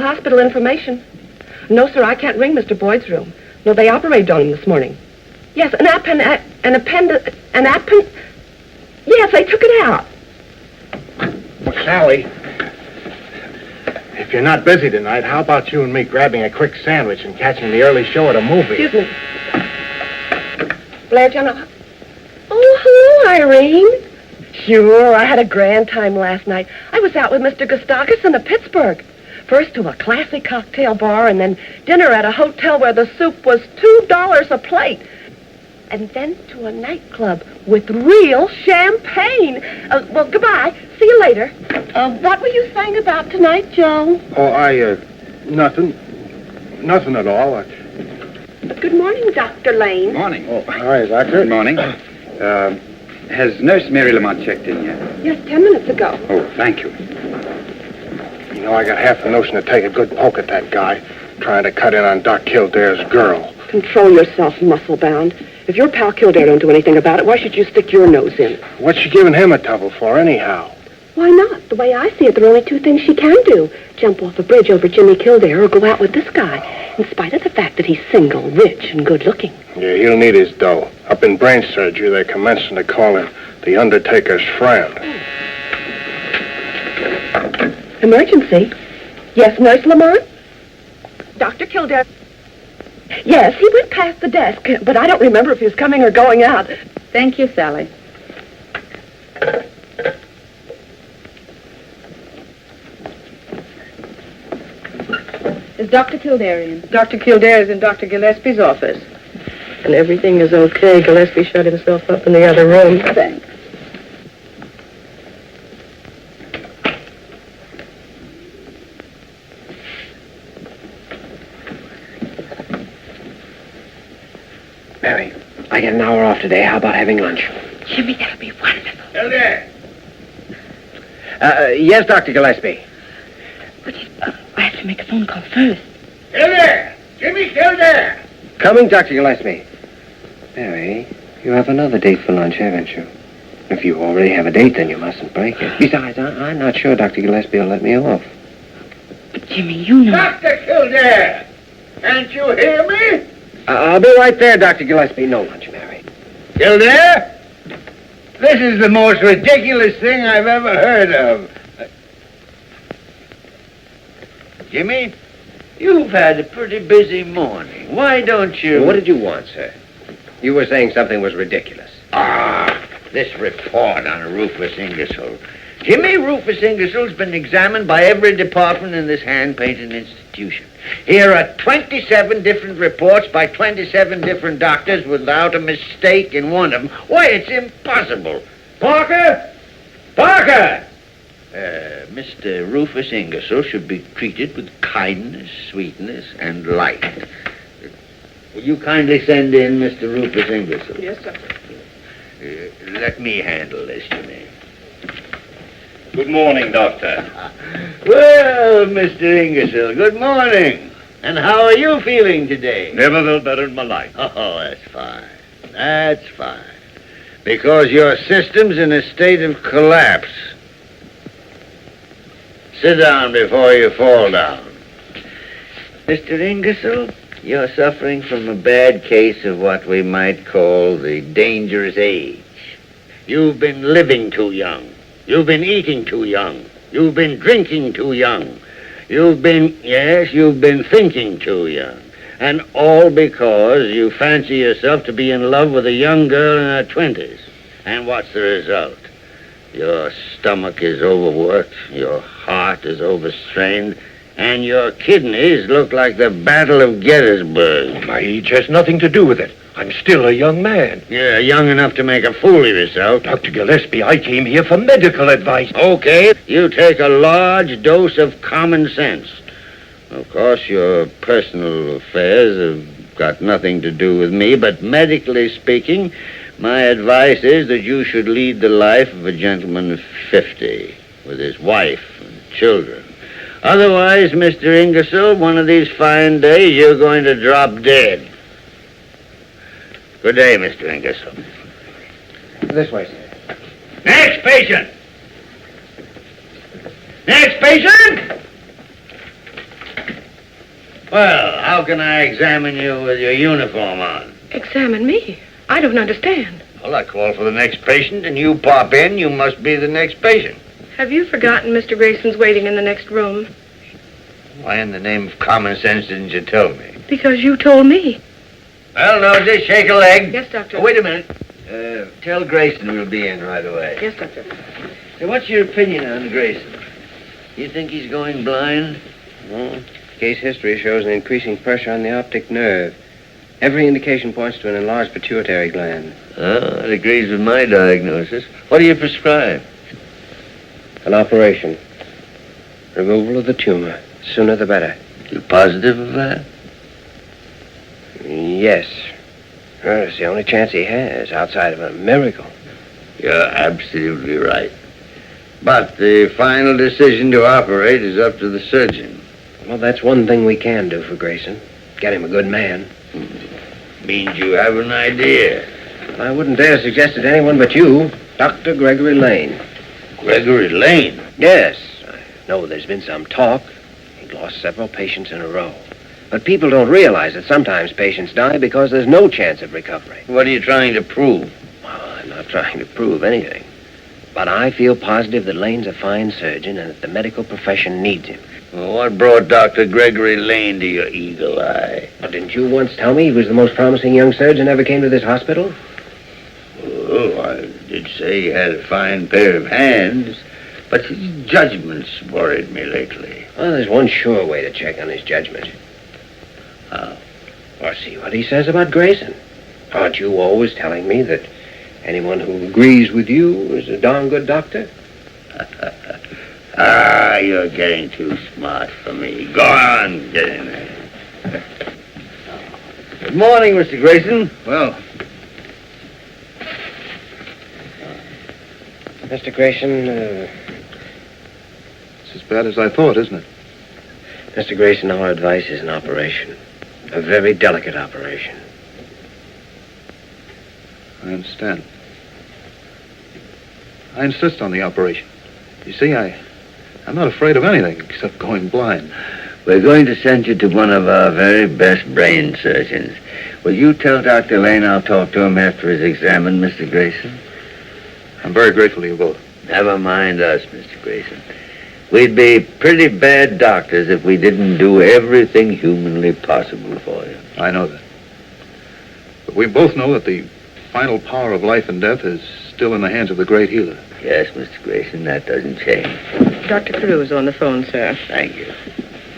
hospital information. No, sir, I can't ring Mr. Boyd's room. No, they operated on him this morning. Yes, yes, they took it out. Well, Sally, if you're not busy tonight, how about you and me grabbing a quick sandwich and catching the early show at a movie? Excuse me. Blair, John. Oh, hello, Irene. Sure, I had a grand time last night. I was out with Mr. Gustakis in Pittsburgh. First to a classy cocktail bar, and then dinner at a hotel where the soup was $2 a plate. And then to a nightclub with real champagne. Well, goodbye. See you later. What were you saying about tonight, Joe? Oh, nothing. Nothing at all. Good morning, Dr. Lane. Morning. Oh, hi, Doctor. Good morning. Has Nurse Mary Lamont checked in yet? Yes, 10 minutes ago. Oh, thank you. You know, I got half the notion to take a good poke at that guy trying to cut in on Doc Kildare's girl. Control yourself, muscle-bound. If your pal Kildare don't do anything about it, why should you stick your nose in? What's she giving him a trouble for, anyhow? Why not? The way I see it, there are only two things she can do. Jump off a bridge over Jimmy Kildare or go out with this guy, in spite of the fact that he's single, rich, and good-looking. Yeah, he'll need his dough. Up in brain surgery, they're commencing to call him the Undertaker's friend. Emergency? Yes, Nurse Lamont? Dr. Kildare? Yes, he went past the desk, but I don't remember if he was coming or going out. Thank you, Sally. Is Dr. Kildare in? Dr. Kildare is in Dr. Gillespie's office. And everything is okay. Gillespie shut himself up in the other room. Thanks. Mary, I get an hour off today. How about having lunch? Jimmy, that'll be wonderful. Kildare! Yes, Dr. Gillespie. But I have to make a phone call first. Kildare! Jimmy Kildare! Coming, Dr. Gillespie. Mary, you have another date for lunch, haven't you? If you already have a date, then you mustn't break it. Besides, I'm not sure Dr. Gillespie will let me off. But, Jimmy, you know... Dr. Kildare! Can't you hear me? I'll be right there, Dr. Gillespie. No lunch, Mary. Kildare? This is the most ridiculous thing I've ever heard of. Jimmy, you've had a pretty busy morning. Why don't you... What did you want, sir? You were saying something was ridiculous. This report on Rufus Ingersoll. Jimmy, Rufus Ingersoll's been examined by every department in this hand-painted institution. Here are 27 different reports by 27 different doctors without a mistake in one of them. Why, it's impossible. Parker! Parker! Mr. Rufus Ingersoll should be treated with kindness, sweetness, and light. Will you kindly send in Mr. Rufus Ingersoll? Yes, sir. Let me handle this, Jimmy. Good morning, Doctor. Well, Mr. Ingersoll, good morning. And how are you feeling today? Never felt better in my life. Oh, that's fine. That's fine. Because your system's in a state of collapse. Sit down before you fall down. Mr. Ingersoll, you're suffering from a bad case of what we might call the dangerous age. You've been living too young. You've been eating too young. You've been drinking too young. You've been thinking too young. And all because you fancy yourself to be in love with a young girl in her 20s. And what's the result? Your stomach is overworked, your heart is overstrained, and your kidneys look like the Battle of Gettysburg. My age has nothing to do with it. I'm still a young man. You're young enough to make a fool of yourself. Dr. Gillespie, I came here for medical advice. Okay, you take a large dose of common sense. Of course, your personal affairs have got nothing to do with me, but medically speaking, my advice is that you should lead the life of a gentleman of 50, with his wife and children. Otherwise, Mr. Ingersoll, one of these fine days, you're going to drop dead. Good day, Mr. Ingersoll. This way, sir. Next patient! Next patient! Well, how can I examine you with your uniform on? Examine me? I don't understand. Well, I call for the next patient, and you pop in. You must be the next patient. Have you forgotten Mr. Grayson's waiting in the next room? Why in the name of common sense didn't you tell me? Because you told me. Well, no, just shake a leg. Yes, Doctor. Oh, wait a minute. Tell Grayson we'll be in right away. Yes, Doctor. Hey, what's your opinion on Grayson? You think he's going blind? Well, case history shows an increasing pressure on the optic nerve. Every indication points to an enlarged pituitary gland. That agrees with my diagnosis. What do you prescribe? An operation. Removal of the tumor. Sooner the better. You positive of that? Yes. Well, it's the only chance he has outside of a miracle. You're absolutely right. But the final decision to operate is up to the surgeon. Well, that's one thing we can do for Grayson. Get him a good man. Means you have an idea. I wouldn't dare suggest it to anyone but you, Dr. Gregory Lane. Gregory Lane? Yes. I know there's been some talk. He'd lost several patients in a row. But people don't realize that sometimes patients die because there's no chance of recovery. What are you trying to prove? Well, I'm not trying to prove anything. But I feel positive that Lane's a fine surgeon and that the medical profession needs him. Well, what brought Dr. Gregory Lane to your eagle eye? Well, didn't you once tell me he was the most promising young surgeon ever came to this hospital? Oh, I did say he had a fine pair of hands, but his judgment's worried me lately. Well, there's one sure way to check on his judgment. How? Well, see what he says about Grayson. Aren't you always telling me that anyone who agrees with you is a darn good doctor? You're getting too smart for me. Go on, get in there. Good morning, Mr. Grayson. Well, Mr. Grayson, it's as bad as I thought, isn't it? Mr. Grayson, our advice is an operation. A very delicate operation. I understand. I insist on the operation. You see, I'm not afraid of anything except going blind. We're going to send you to one of our very best brain surgeons. Will you tell Dr. Lane I'll talk to him after he's examined Mr. Grayson? I'm very grateful to you both. Never mind us, Mr. Grayson. We'd be pretty bad doctors if we didn't do everything humanly possible for you. I know that. But we both know that the final power of life and death is still in the hands of the great healer. Yes, Mr. Grayson, that doesn't change. Dr. Carew is on the phone, sir. Thank you.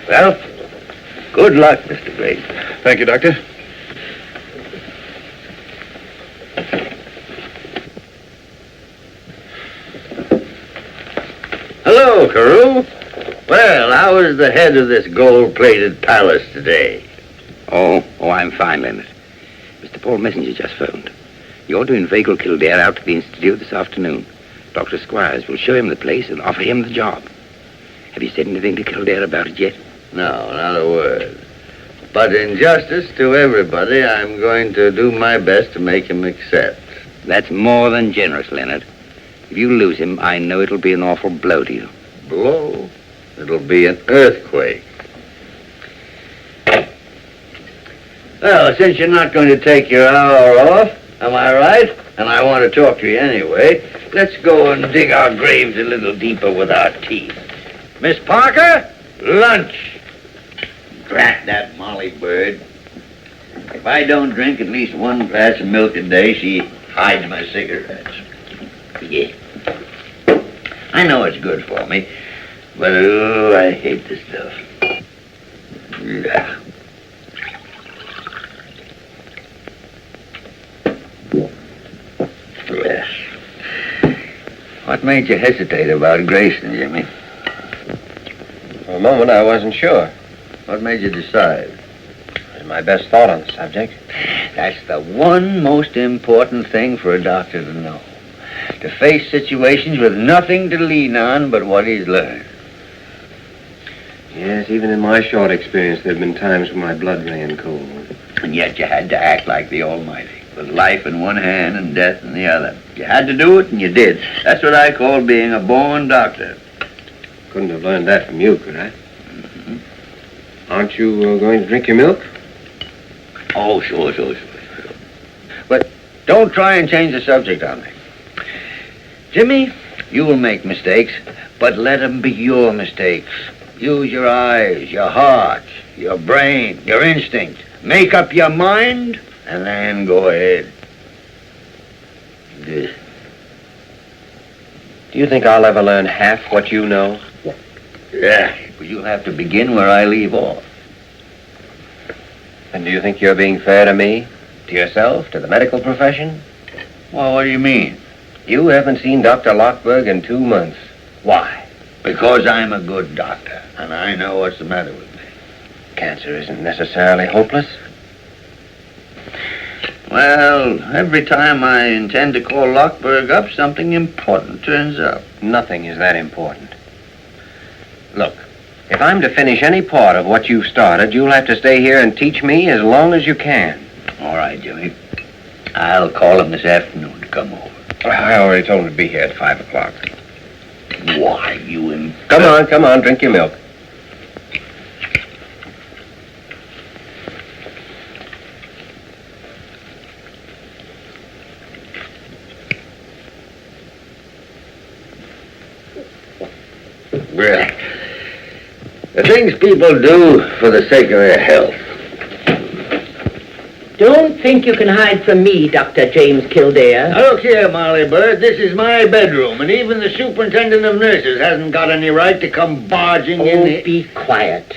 Well, good luck, Mr. Grayson. Thank you, Doctor. Hello, Carew. Well, how is the head of this gold-plated palace today? Oh, I'm fine, Leonard. Mr. Paul Messenger just phoned. You're to inveigle Kildare out to the Institute this afternoon. Dr. Squires will show him the place and offer him the job. Have you said anything to Kildare about it yet? No, not a word. But in justice to everybody, I'm going to do my best to make him accept. That's more than generous, Leonard. If you lose him, I know it'll be an awful blow to you. Blow? It'll be an earthquake. Well, since you're not going to take your hour off, am I right? And I want to talk to you anyway. Let's go and dig our graves a little deeper with our teeth. Miss Parker, lunch. Drat that Molly bird. If I don't drink at least one glass of milk a day, she hides my cigarettes. Yeah. I know it's good for me, but I hate this stuff. Yeah. Yes. What made you hesitate about Grayson, Jimmy? For a moment, I wasn't sure. What made you decide? It was my best thought on the subject. That's the one most important thing for a doctor to know. To face situations with nothing to lean on but what he's learned. Yes, even in my short experience, there have been times when my blood ran cold. And yet you had to act like the Almighty, with life in one hand and death in the other. You had to do it, and you did. That's what I call being a born doctor. Couldn't have learned that from you, could I? Aren't you going to drink your milk? Oh, sure. But don't try and change the subject on me. Jimmy, you will make mistakes, but let them be your mistakes. Use your eyes, your heart, your brain, your instinct. Make up your mind, and then go ahead. Do you think I'll ever learn half what you know? Yeah, but you'll have to begin where I leave off. And do you think you're being fair to me? To yourself? To the medical profession? Well, what do you mean? You haven't seen Dr. Lockberg in 2 months. Why? Because I'm a good doctor, and I know what's the matter with me. Cancer isn't necessarily hopeless. Well, every time I intend to call Lockberg up, something important turns up. Nothing is that important. Look, if I'm to finish any part of what you've started, you'll have to stay here and teach me as long as you can. All right, Jimmy. I'll call him this afternoon to come over. I already told him to be here at 5 o'clock. Why, you Come on, drink your milk. Well, the things people do for the sake of their health. Don't think you can hide from me, Dr. James Kildare. Now, look here, Molly Bird. This is my bedroom, and even the superintendent of nurses hasn't got any right to come barging in here. Be quiet.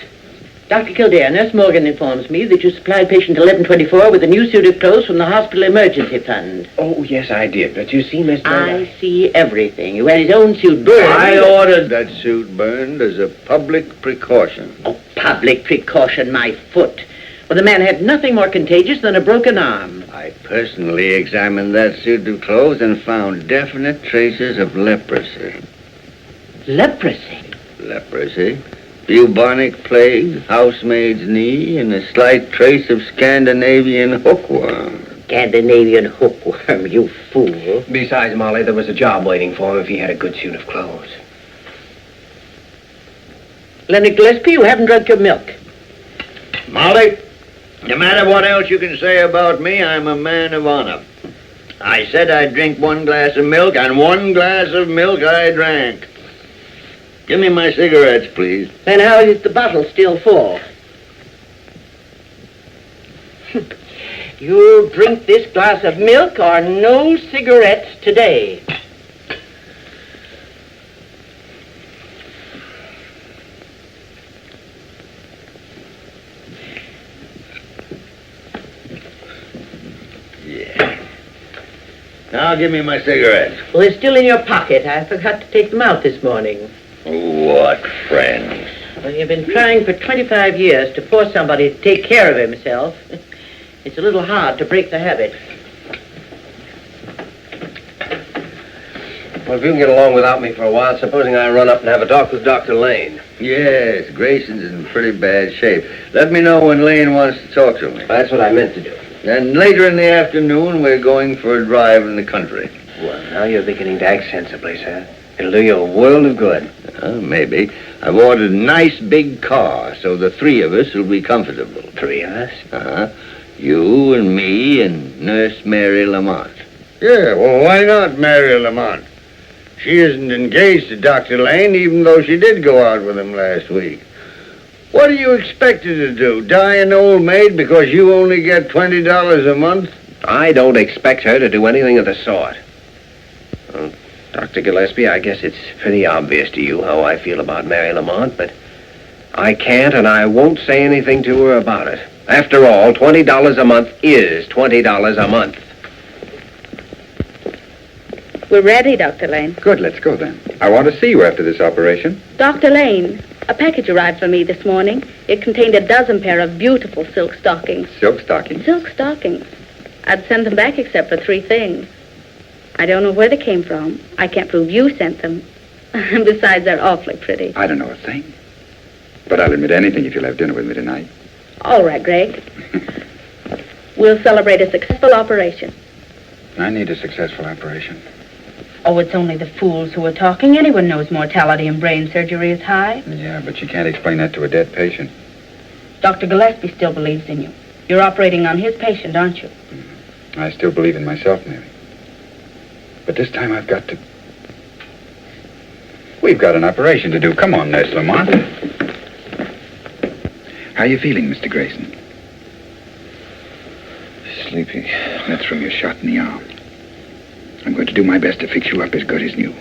Dr. Kildare, Nurse Morgan informs me that you supplied patient 1124 with a new suit of clothes from the hospital emergency fund. Oh, yes, I did. But you see, Miss... I see everything. You had his own suit burned. I ordered that suit burned as a public precaution. Oh, public precaution, my foot. Well, the man had nothing more contagious than a broken arm. I personally examined that suit of clothes and found definite traces of leprosy. Leprosy? Leprosy? Bubonic plague, housemaid's knee, and a slight trace of Scandinavian hookworm. Scandinavian hookworm, you fool. Besides, Molly, there was a job waiting for him if he had a good suit of clothes. Leonard Gillespie, you haven't drunk your milk. Molly, no matter what else you can say about me, I'm a man of honor. I said I'd drink 1 glass of milk, and 1 glass of milk I drank. Give me my cigarettes, please. Then how is the bottle still full? You'll drink this glass of milk or no cigarettes today. Now give me my cigarettes. Well, they're still in your pocket. I forgot to take them out this morning. What friends? Well, you've been trying for 25 years to force somebody to take care of himself. It's a little hard to break the habit. Well, if you can get along without me for a while, supposing I run up and have a talk with Dr. Lane. Yes, Grayson's in pretty bad shape. Let me know when Lane wants to talk to me. That's what I meant to do. And later in the afternoon, we're going for a drive in the country. Well, now you're beginning to act sensibly, sir. It'll do you a world of good. Maybe. I've ordered a nice big car, so the 3 of us will be comfortable. 3 of us? Uh-huh. You and me and Nurse Mary Lamont. Yeah, well, why not Mary Lamont? She isn't engaged to Dr. Lane, even though she did go out with him last week. What do you expect her to do? Die an old maid because you only get $20 a month? I don't expect her to do anything of the sort. Well, Dr. Gillespie, I guess it's pretty obvious to you how I feel about Mary Lamont, but I can't and I won't say anything to her about it. After all, $20 a month is $20 a month. We're ready, Dr. Lane. Good, let's go then. I want to see you after this operation. Dr. Lane, a package arrived for me this morning. It contained a dozen pair of beautiful silk stockings. Silk stockings? Silk stockings. I'd send them back except for 3 things. I don't know where they came from. I can't prove you sent them. Besides, they're awfully pretty. I don't know a thing. But I'll admit anything if you'll have dinner with me tonight. All right, Greg. We'll celebrate a successful operation. I need a successful operation. Oh, it's only the fools who are talking. Anyone knows mortality in brain surgery is high. Yeah, but you can't explain that to a dead patient. Dr. Gillespie still believes in you. You're operating on his patient, aren't you? I still believe in myself, Mary. But this time I've got to... We've got an operation to do. Come on, Nurse Lamont. How are you feeling, Mr. Grayson? Sleepy. That's from your shot in the arm. I'm going to do my best to fix you up as good as new.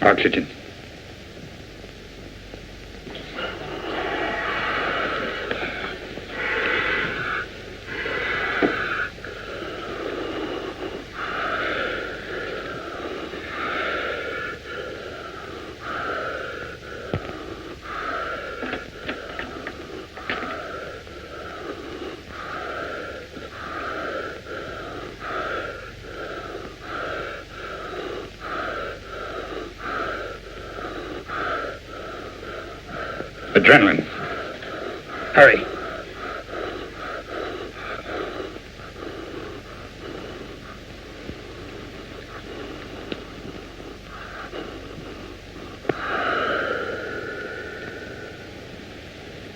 Oxygen. Adrenaline. Hurry.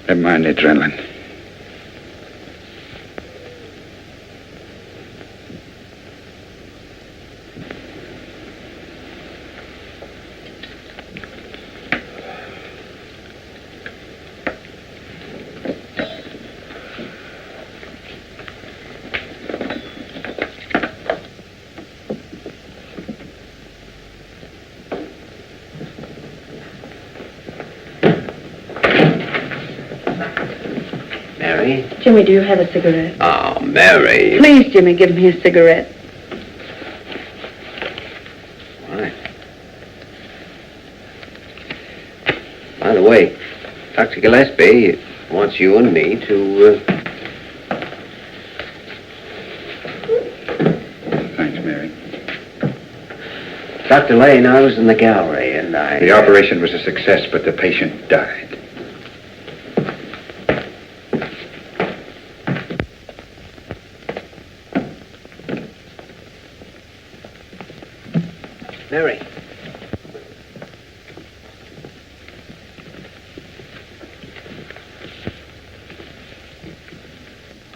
Never mind the adrenaline. Jimmy, do you have a cigarette? Oh, Mary. Please, Jimmy, give me a cigarette. Why? By the way, Dr. Gillespie wants you and me to... Thanks, Mary. Dr. Lane, I was in the gallery and I... The operation was a success, but the patient died. Mary.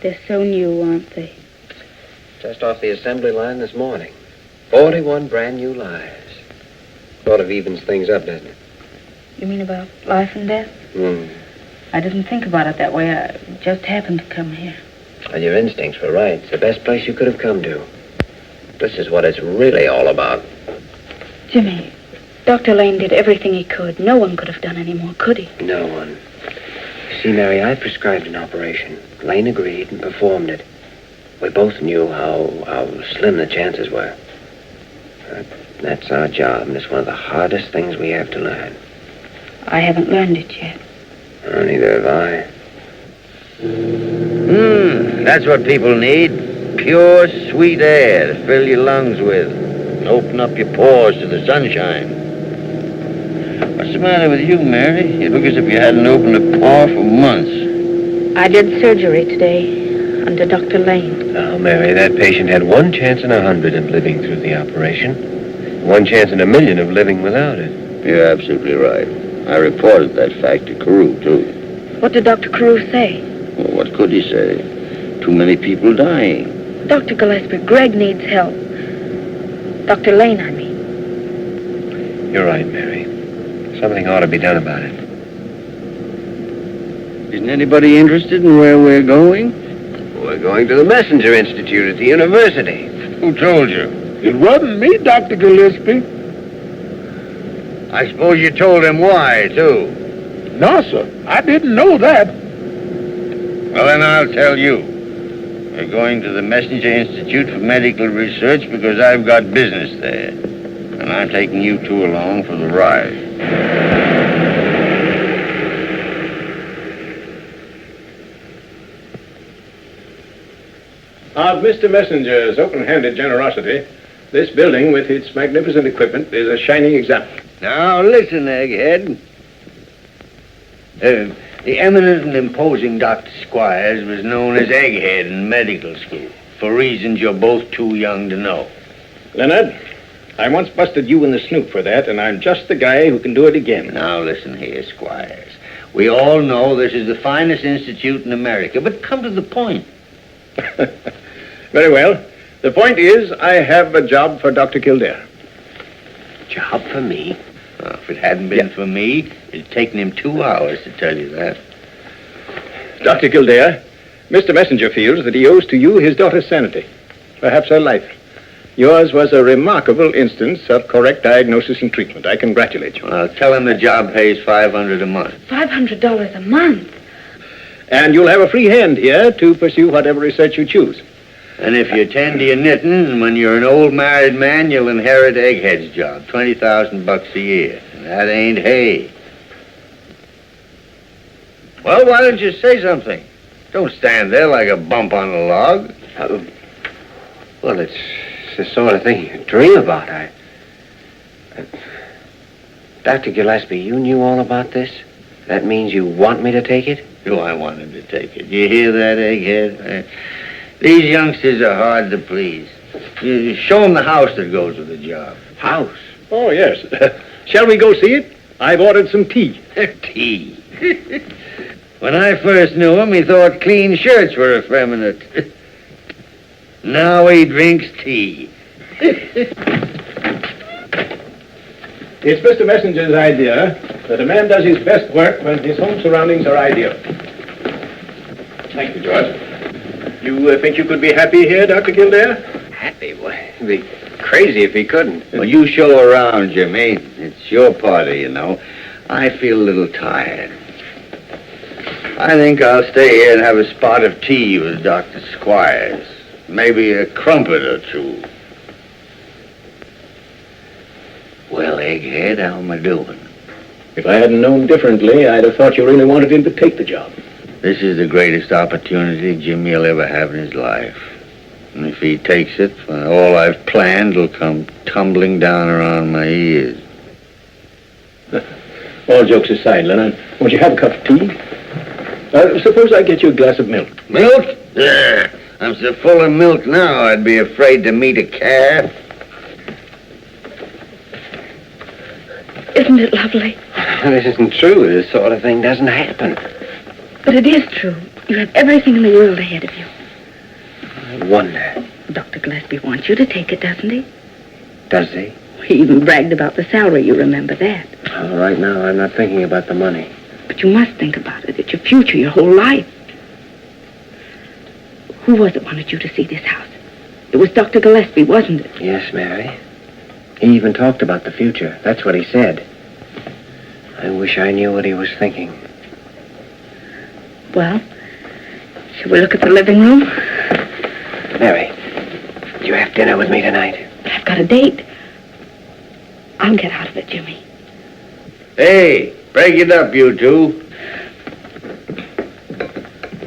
They're so new, aren't they? Just off the assembly line this morning. 41 brand new lives. Sort of evens things up, doesn't it? You mean about life and death? I didn't think about it that way. I just happened to come here. And your instincts were right. It's the best place you could have come to. This is what it's really all about. Jimmy, Dr. Lane did everything he could. No one could have done any more, could he? No one. You see, Mary, I prescribed an operation. Lane agreed and performed it. We both knew how slim the chances were. But that's our job, and it's one of the hardest things we have to learn. I haven't learned it yet. Oh, neither have I. That's what people need. Pure, sweet air to fill your lungs with. And open up your pores to the sunshine. What's the matter with you, Mary? You look as if you hadn't opened a pore for months. I did surgery today under Dr. Lane. Oh, Mary, that patient had 1 chance in 100 of living through the operation. 1 chance in 1,000,000 of living without it. You're absolutely right. I reported that fact to Carew, too. What did Dr. Carew say? Well, what could he say? Too many people dying. Dr. Gillespie, Greg needs help. Dr. Lane, I mean. You're right, Mary. Something ought to be done about it. Isn't anybody interested in where we're going? We're going to the Messenger Institute at the university. Who told you? It wasn't me, Dr. Gillespie. I suppose you told him why, too. No, sir. I didn't know that. Well, then I'll tell you. We're going to the Messenger Institute for Medical Research because I've got business there. And I'm taking you two along for the ride. Of Mr. Messenger's open-handed generosity, this building with its magnificent equipment is a shining example. Now, listen, Egghead. The eminent and imposing Dr. Squires was known as Egghead in medical school, for reasons you're both too young to know. Leonard, I once busted you in the snoot for that, and I'm just the guy who can do it again. Now, listen here, Squires. We all know this is the finest institute in America, but come to the point. Very well. The point is, I have a job for Dr. Kildare. Job for me? If it hadn't been for me, it'd taken him 2 hours to tell you that. Dr. Kildare, Mr. Messenger feels that he owes to you his daughter's sanity, perhaps her life. Yours was a remarkable instance of correct diagnosis and treatment. I congratulate you. Well, tell him the job pays $500 a month. $500 a month? And you'll have a free hand here to pursue whatever research you choose. And if you attend to your knitting, when you're an old married man, you'll inherit Egghead's job, $20,000 a year. And that ain't hay. Well, why don't you say something? Don't stand there like a bump on a log. Well, it's the sort of thing you dream about. Dr. Gillespie, you knew all about this? That means you want me to take it? Do I want him to take it? You hear that, Egghead? These youngsters are hard to please. You show them the house that goes with the job. House? Oh, yes. Shall we go see it? I've ordered some tea. Tea? When I first knew him, he thought clean shirts were effeminate. Now he drinks tea. It's Mr. Messenger's idea that a man does his best work when his home surroundings are ideal. Thank you, George. You think you could be happy here, Dr. Kildare? Happy? Why, he'd be crazy if he couldn't. Well, you show around, Jimmy. It's your party, you know. I feel a little tired. I think I'll stay here and have a spot of tea with Dr. Squires. Maybe a crumpet or two. Well, Egghead, how am I doing? If I hadn't known differently, I'd have thought you really wanted him to take the job. This is the greatest opportunity Jimmy will ever have in his life. And if he takes it, all I've planned will come tumbling down around my ears. All jokes aside, Leonard, won't you have a cup of tea? Suppose I get you a glass of milk. Milk? Yeah. I'm so full of milk now, I'd be afraid to meet a calf. Isn't it lovely? This isn't true. This sort of thing doesn't happen. But it is true. You have everything in the world ahead of you. I wonder. Dr. Gillespie wants you to take it, doesn't he? Does he? He even bragged about the salary, you remember that. Right now, I'm not thinking about the money. But you must think about it. It's your future, your whole life. Who was it wanted you to see this house? It was Dr. Gillespie, wasn't it? Yes, Mary. He even talked about the future. That's what he said. I wish I knew what he was thinking. Well, shall we look at the living room? Mary, do you have dinner with me tonight? I've got a date. I'll get out of it, Jimmy. Hey, break it up, you two.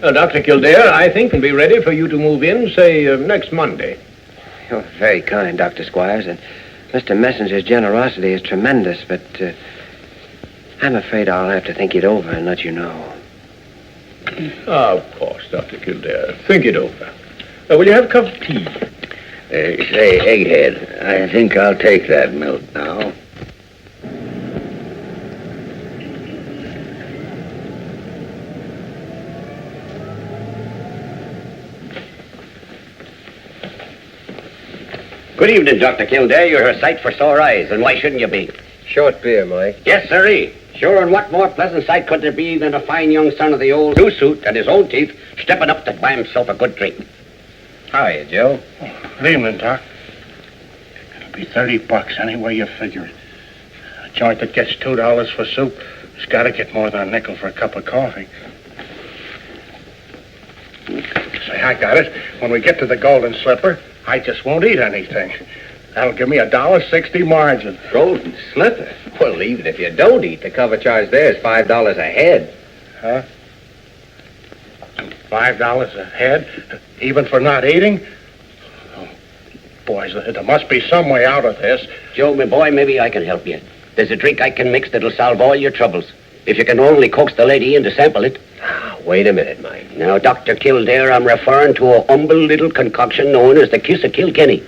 Dr. Kildare, I think can be ready for you to move in, say, next Monday. You're very kind, Dr. Squires, and Mr. Messenger's generosity is tremendous, but I'm afraid I'll have to think it over and let you know. Of course, Dr. Kildare. Think it over. Will you have a cup of tea? Say, Egghead, I think I'll take that milk now. Good evening, Dr. Kildare. You're a sight for sore eyes, and why shouldn't you be? Short beer, Mike. Yes, sirree. Sure, and what more pleasant sight could there be than a fine young son of the old new suit and his own teeth stepping up to buy himself a good drink? How are you, Joe? Good evening, Doc. It'll be $30 any way you figure it. A joint that gets $2 for soup has got to get more than a nickel for a cup of coffee. Say, I got it. When we get to the Golden Slipper, I just won't eat anything. That'll give me $1.60 margin. Golden Slipper? Well, even if you don't eat, the cover charge there is $5 a head. Huh? $5 a head, even for not eating? Oh, boys, there must be some way out of this. Joe, my boy, maybe I can help you. There's a drink I can mix that'll solve all your troubles. If you can only coax the lady in to sample it. Wait a minute, Mike. Now, Dr. Kildare, I'm referring to a humble little concoction known as the Kiss of Kilkenny.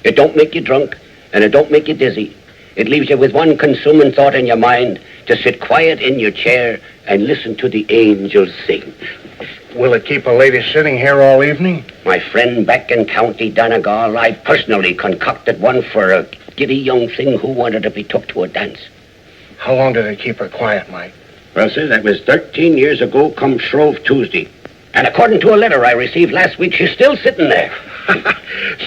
It don't make you drunk, and it don't make you dizzy. It leaves you with one consuming thought in your mind, to sit quiet in your chair and listen to the angels sing. Will it keep a lady sitting here all evening? My friend back in County Donegal, I personally concocted one for a giddy young thing who wanted to be took to a dance. How long did it keep her quiet, Mike? Well, sir, that was 13 years ago come Shrove Tuesday. And according to a letter I received last week, she's still sitting there.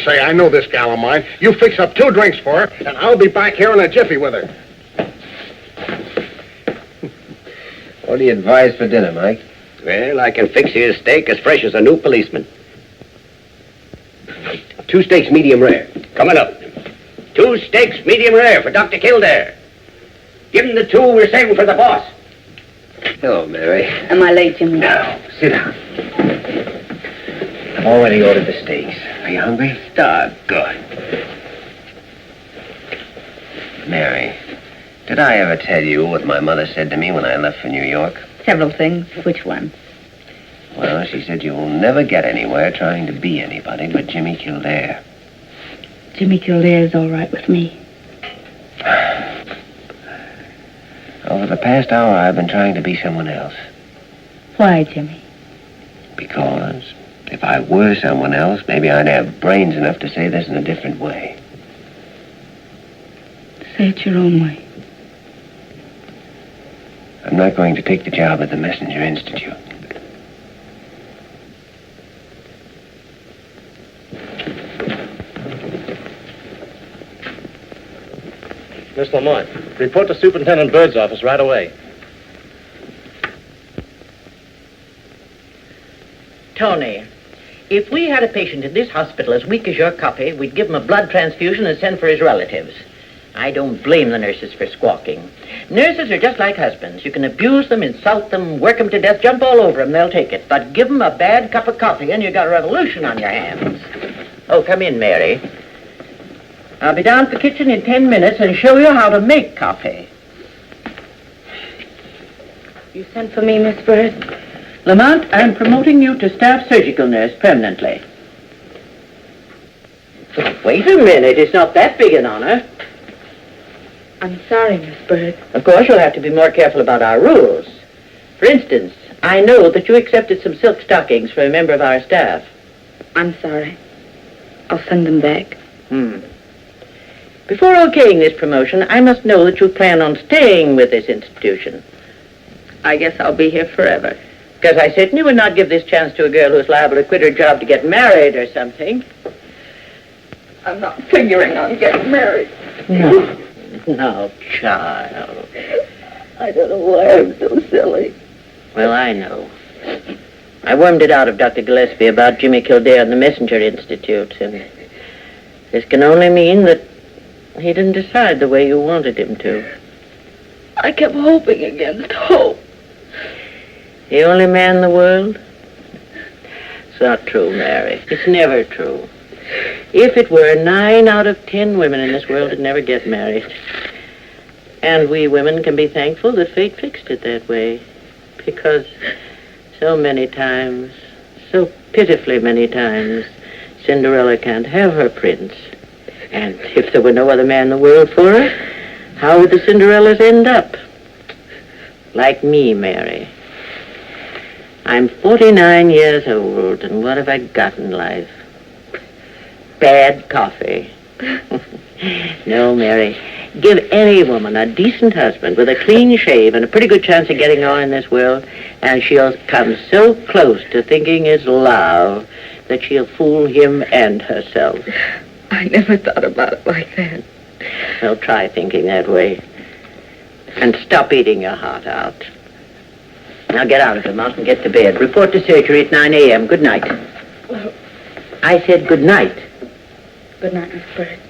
Say, I know this gal of mine. You fix up 2 drinks for her, and I'll be back here in a jiffy with her. What do you advise for dinner, Mike? Well, I can fix you a steak as fresh as a new policeman. 2 steaks, medium rare. Coming up. 2 steaks, medium rare for Dr. Kildare. Give him the 2 we're saving for the boss. Hello, Mary. Am I late, Jimmy? No, sit down. I've already ordered the steaks. Are you hungry? Doggone. Mary, did I ever tell you what my mother said to me when I left for New York? Several things. Which one? Well, she said you'll never get anywhere trying to be anybody but Jimmy Kildares. Jimmy Kildare's all right with me. Over the past hour, I've been trying to be someone else. Why, Jimmy? Because if I were someone else, maybe I'd have brains enough to say this in a different way. Say it your own way. I'm not going to take the job at the Messenger Institute. Miss Lamont, report to Superintendent Bird's office right away. Tony, if we had a patient in this hospital as weak as your copy, we'd give him a blood transfusion and send for his relatives. I don't blame the nurses for squawking. Nurses are just like husbands. You can abuse them, insult them, work them to death, jump all over them, they'll take it. But give them a bad cup of coffee and you got a revolution on your hands. Oh, come in, Mary. I'll be down at the kitchen in 10 minutes and show you how to make coffee. You sent for me, Miss Bird? Lamont, I'm promoting you to staff surgical nurse permanently. Wait a minute, it's not that big an honor. I'm sorry, Miss Bird. Of course, you'll have to be more careful about our rules. For instance, I know that you accepted some silk stockings for a member of our staff. I'm sorry. I'll send them back. Before okaying this promotion, I must know that you plan on staying with this institution. I guess I'll be here forever. Because I certainly would not give this chance to a girl who's liable to quit her job to get married or something. I'm not figuring on getting married. No, child. I don't know why I'm so silly. Well, I know. I wormed it out of Dr. Gillespie about Jimmy Kildare and the Messenger Institute, and this can only mean that he didn't decide the way you wanted him to. I kept hoping against hope. The only man in the world? It's not true, Mary. It's never true. If it were, 9 out of 10 women in this world would never get married. And we women can be thankful that fate fixed it that way. Because so many times, so pitifully many times, Cinderella can't have her prince. And if there were no other man in the world for her, how would the Cinderellas end up? Like me, Mary. I'm 49 years old, and what have I got in life? Bad coffee. No, Mary. Give any woman a decent husband with a clean shave and a pretty good chance of getting on in this world, and she'll come so close to thinking it's love that she'll fool him and herself. I never thought about it like that. Well, try thinking that way. And stop eating your heart out. Now get out of the mouth and get to bed. Report to surgery at 9 a.m. Good night. I said good night. Good night, Miss Bird.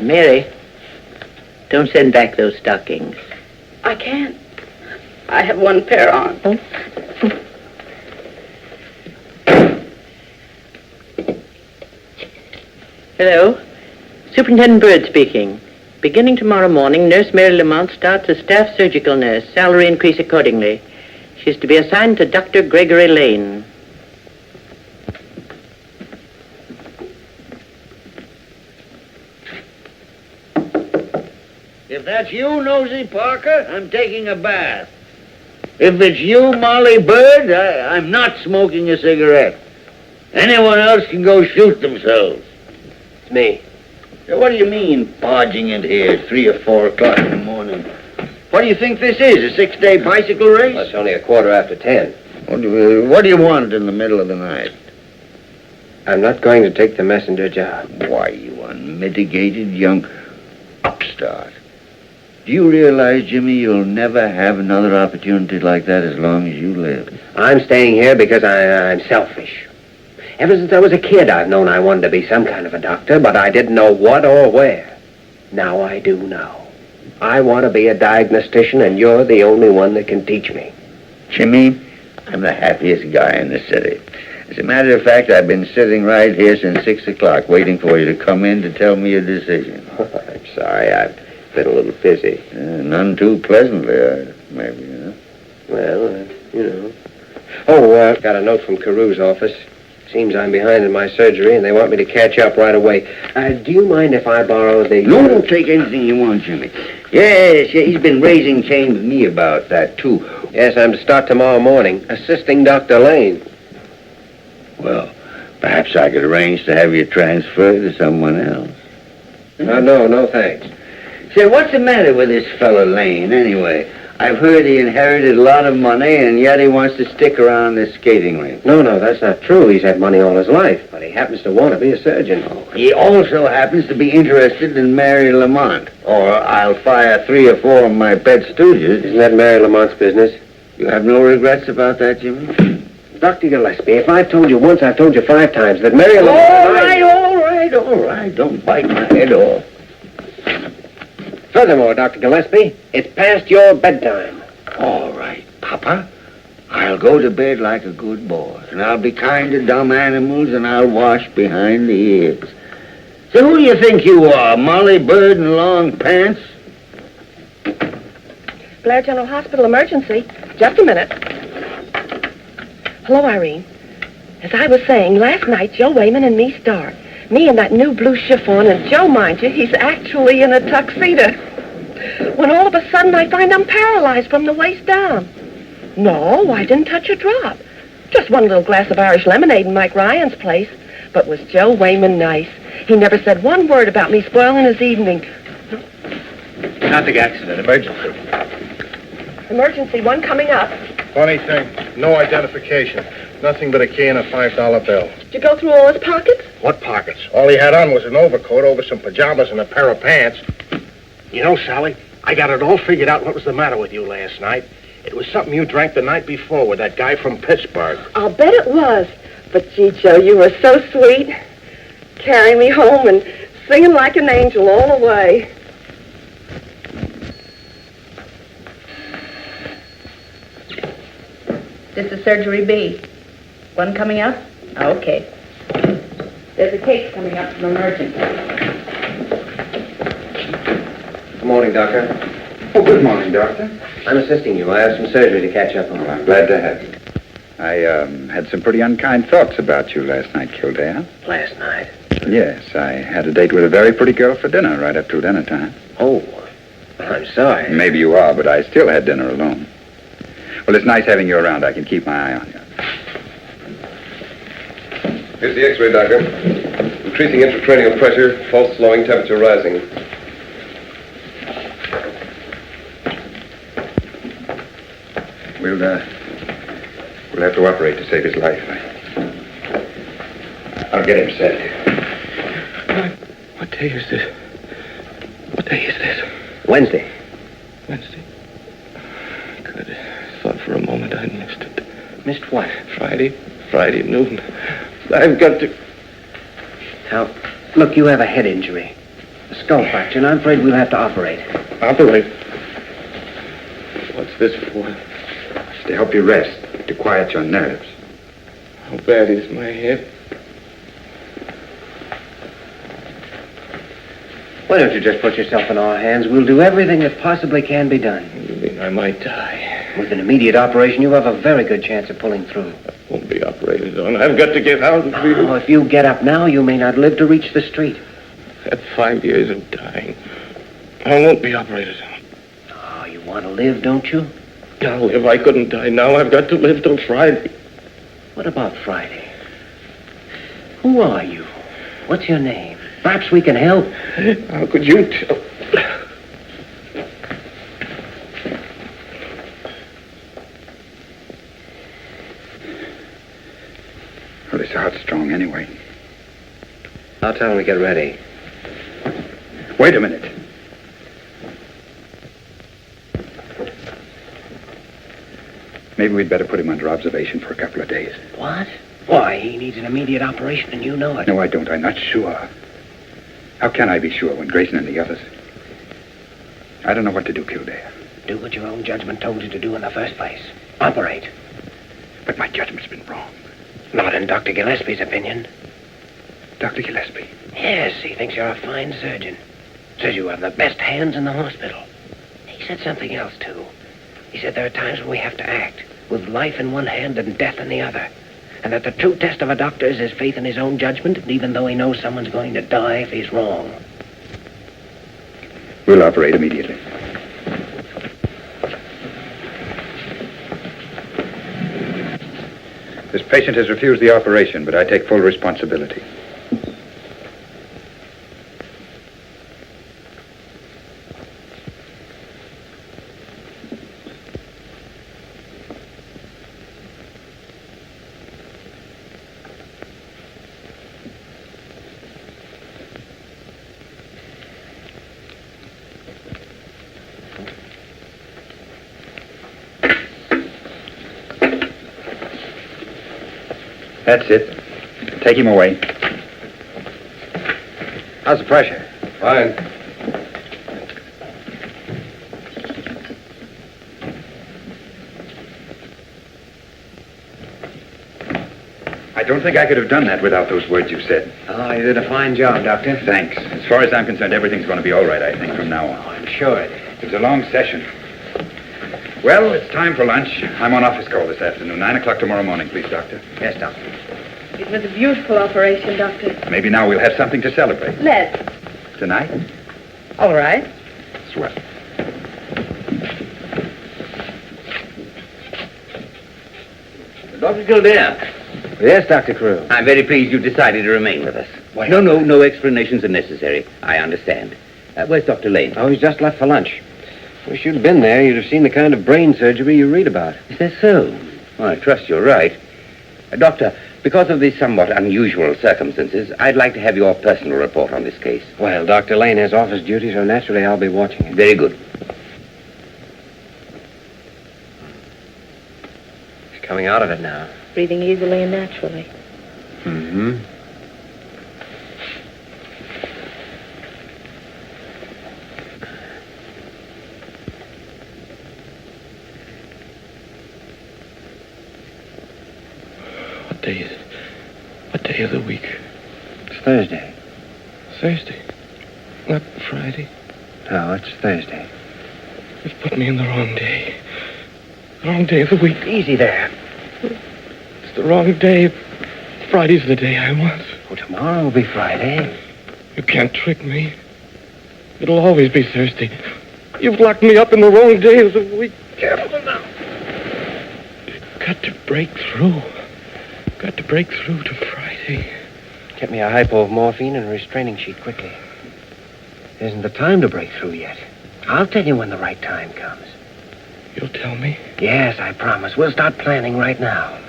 Mary, don't send back those stockings. I can't. I have one pair on. Hello. Superintendent Bird speaking. Beginning tomorrow morning, Nurse Mary Lamont starts as staff surgical nurse. Salary increase accordingly. She's to be assigned to Dr. Gregory Lane. If that's you, Nosy Parker, I'm taking a bath. If it's you, Molly Bird, I'm not smoking a cigarette. Anyone else can go shoot themselves. It's me. What do you mean, barging in here at 3 or 4 o'clock in the morning? What do you think this is, a 6-day bicycle race? Well, it's only 10:15. What do you want in the middle of the night? I'm not going to take the messenger job. Why, you unmitigated young upstart. Do you realize, Jimmy, you'll never have another opportunity like that as long as you live? I'm staying here because I'm selfish. Ever since I was a kid, I've known I wanted to be some kind of a doctor, but I didn't know what or where. Now I do know. I want to be a diagnostician, and you're the only one that can teach me. Jimmy, I'm the happiest guy in the city. As a matter of fact, I've been sitting right here since 6 o'clock waiting for you to come in to tell me your decision. I'm sorry, I've been a little busy. None too pleasantly, maybe, huh? Well, you know. Oh, got a note from Carew's office. Seems I'm behind in my surgery, and they want me to catch up right away. Do you mind if I borrow the... No, take anything you want, Jimmy. Yes, he's been raising Cain with me about that, too. Yes, I'm to start tomorrow morning, assisting Dr. Lane. Well, perhaps I could arrange to have you transferred to someone else. No, thanks. Say, what's the matter with this fellow Lane, anyway? I've heard he inherited a lot of money, and yet he wants to stick around this skating rink. No, that's not true. He's had money all his life, but he happens to want to be a surgeon. He also happens to be interested in Mary Lamont, or I'll fire 3 or 4 of my pet stooges. Isn't that Mary Lamont's business? You have no regrets about that, Jimmy? Dr. Gillespie, if I've told you once, I've told you 5 times that Mary Lamont... All right. Don't bite my head off. Furthermore, Dr. Gillespie, it's past your bedtime. All right, Papa. I'll go to bed like a good boy, and I'll be kind to dumb animals, and I'll wash behind the ears. So who do you think you are, Molly Bird in long pants? Blair General Hospital emergency. Just a minute. Hello, Irene. As I was saying, last night, Joe Wayman and me start. Me in that new blue chiffon, and Joe, mind you, he's actually in a tuxedo. When all of a sudden I find I'm paralyzed from the waist down. No, I didn't touch a drop. Just one little glass of Irish lemonade in Mike Ryan's place. But was Joe Wayman nice? He never said one word about me spoiling his evening. Traffic accident, emergency. Emergency, one coming up. Funny thing, no identification. Nothing but a key and a $5 bill. Did you go through all his pockets? What pockets? All he had on was an overcoat over some pajamas and a pair of pants. You know, Sally, I got it all figured out what was the matter with you last night. It was something you drank the night before with that guy from Pittsburgh. I'll bet it was. But, gee, Joe, you were so sweet. Carrying me home and singing like an angel all the way. This is Surgery B. One coming up? Okay. There's a case coming up from emergency. Good morning, Doctor. Oh, good morning, Doctor. I'm assisting you. I have some surgery to catch up on. I'm glad to have you. I had some pretty unkind thoughts about you last night, Kildares. Last night? Yes, I had a date with a very pretty girl for dinner right up to dinner time. Oh, I'm sorry. Maybe you are, but I still had dinner alone. Well, it's nice having you around. I can keep my eye on you. Here's the X-ray, Doctor. Increasing intracranial pressure, pulse slowing, temperature rising. We'll have to operate to save his life. I'll get him set. What day is this? What day is this? Wednesday. Wednesday. Good. Thought for a moment I missed it. Missed what? Friday noon. I've got to... Now, look, you have a head injury. A skull fracture, and I'm afraid we'll have to operate. Operate? What's this for? It's to help you rest, to quiet your nerves. How bad is my head? Why don't you just put yourself in our hands? We'll do everything that possibly can be done. You mean I might die? With an immediate operation, you have a very good chance of pulling through. I won't be operated on. I've got to get out and be... Oh, if you get up now, you may not live to reach the street. I've had 5 years of dying. I won't be operated on. Oh, you want to live, don't you? I'll live. I couldn't die now. I've got to live till Friday. What about Friday? Who are you? What's your name? Perhaps we can help. How could you tell? Well, this heart's strong anyway. I'll tell him to get ready. Wait a minute. Maybe we'd better put him under observation for a couple of days. What? Why, he needs an immediate operation, and you know it. No, I don't. I'm not sure. How can I be sure when Grayson and the others... I don't know what to do, Kildare. Do what your own judgment told you to do in the first place. Operate. But my judgment's been wrong. Not in Dr. Gillespie's opinion. Dr. Gillespie? Yes, he thinks you're a fine surgeon. Says you have the best hands in the hospital. He said something else, too. He said there are times when we have to act, with life in one hand and death in the other. And that the true test of a doctor is his faith in his own judgment, and even though he knows someone's going to die if he's wrong. We'll operate immediately. This patient has refused the operation, but I take full responsibility. That's it. Take him away. How's the pressure? Fine. I don't think I could have done that without those words you said. Oh, you did a fine job, Doctor. Thanks. As far as I'm concerned, everything's going to be all right, I think, from now on. I'm sure it is. It was a long session. Well, it's time for lunch. I'm on office call this afternoon. 9 o'clock tomorrow morning, please, Doctor. Yes, Doctor. It was a beautiful operation, Doctor. Maybe now we'll have something to celebrate. Let's. Tonight? All right. Swell. Dr. Kildare. Yes, Dr. Carew. I'm very pleased you decided to remain with us. Why? No explanations are necessary. I understand. Where's Dr. Lane? Oh, he's just left for lunch. Wish you'd been there. You'd have seen the kind of brain surgery you read about. Is that so? Well, I trust you're right. Doctor, because of the somewhat unusual circumstances, I'd like to have your personal report on this case. Well, Dr. Lane has office duty, so naturally I'll be watching it. Very good. He's coming out of it now. Breathing easily and naturally. Mm-hmm. What day of the week? It's Thursday. Thursday. Not Friday. No, it's Thursday. You've put me in the wrong day. The wrong day of the week. Easy there. It's the wrong day. Friday's the day I want. Well, tomorrow will be Friday. You can't trick me. It'll always be Thursday. You've locked me up in the wrong day of the week. Careful now. You've got to break through. Got to break through to Friday. Get me a hypo of morphine and a restraining sheet quickly. Isn't the time to break through yet. I'll tell you when the right time comes. You'll tell me? Yes, I promise. We'll start planning right now.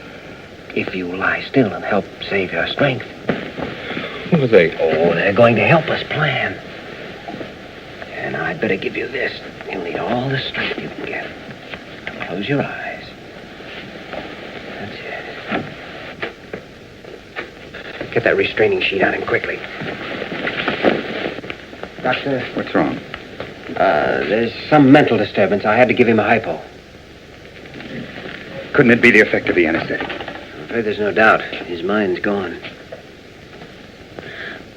If you lie still and help save your strength. Who are they? Oh, they're going to help us plan. And I'd better give you this. You'll need all the strength you can get. Close your eyes. That's it. Get that restraining sheet on him quickly. Doctor? What's wrong? There's some mental disturbance. I had to give him a hypo. Couldn't it be the effect of the anesthetic? I'm afraid there's no doubt. His mind's gone.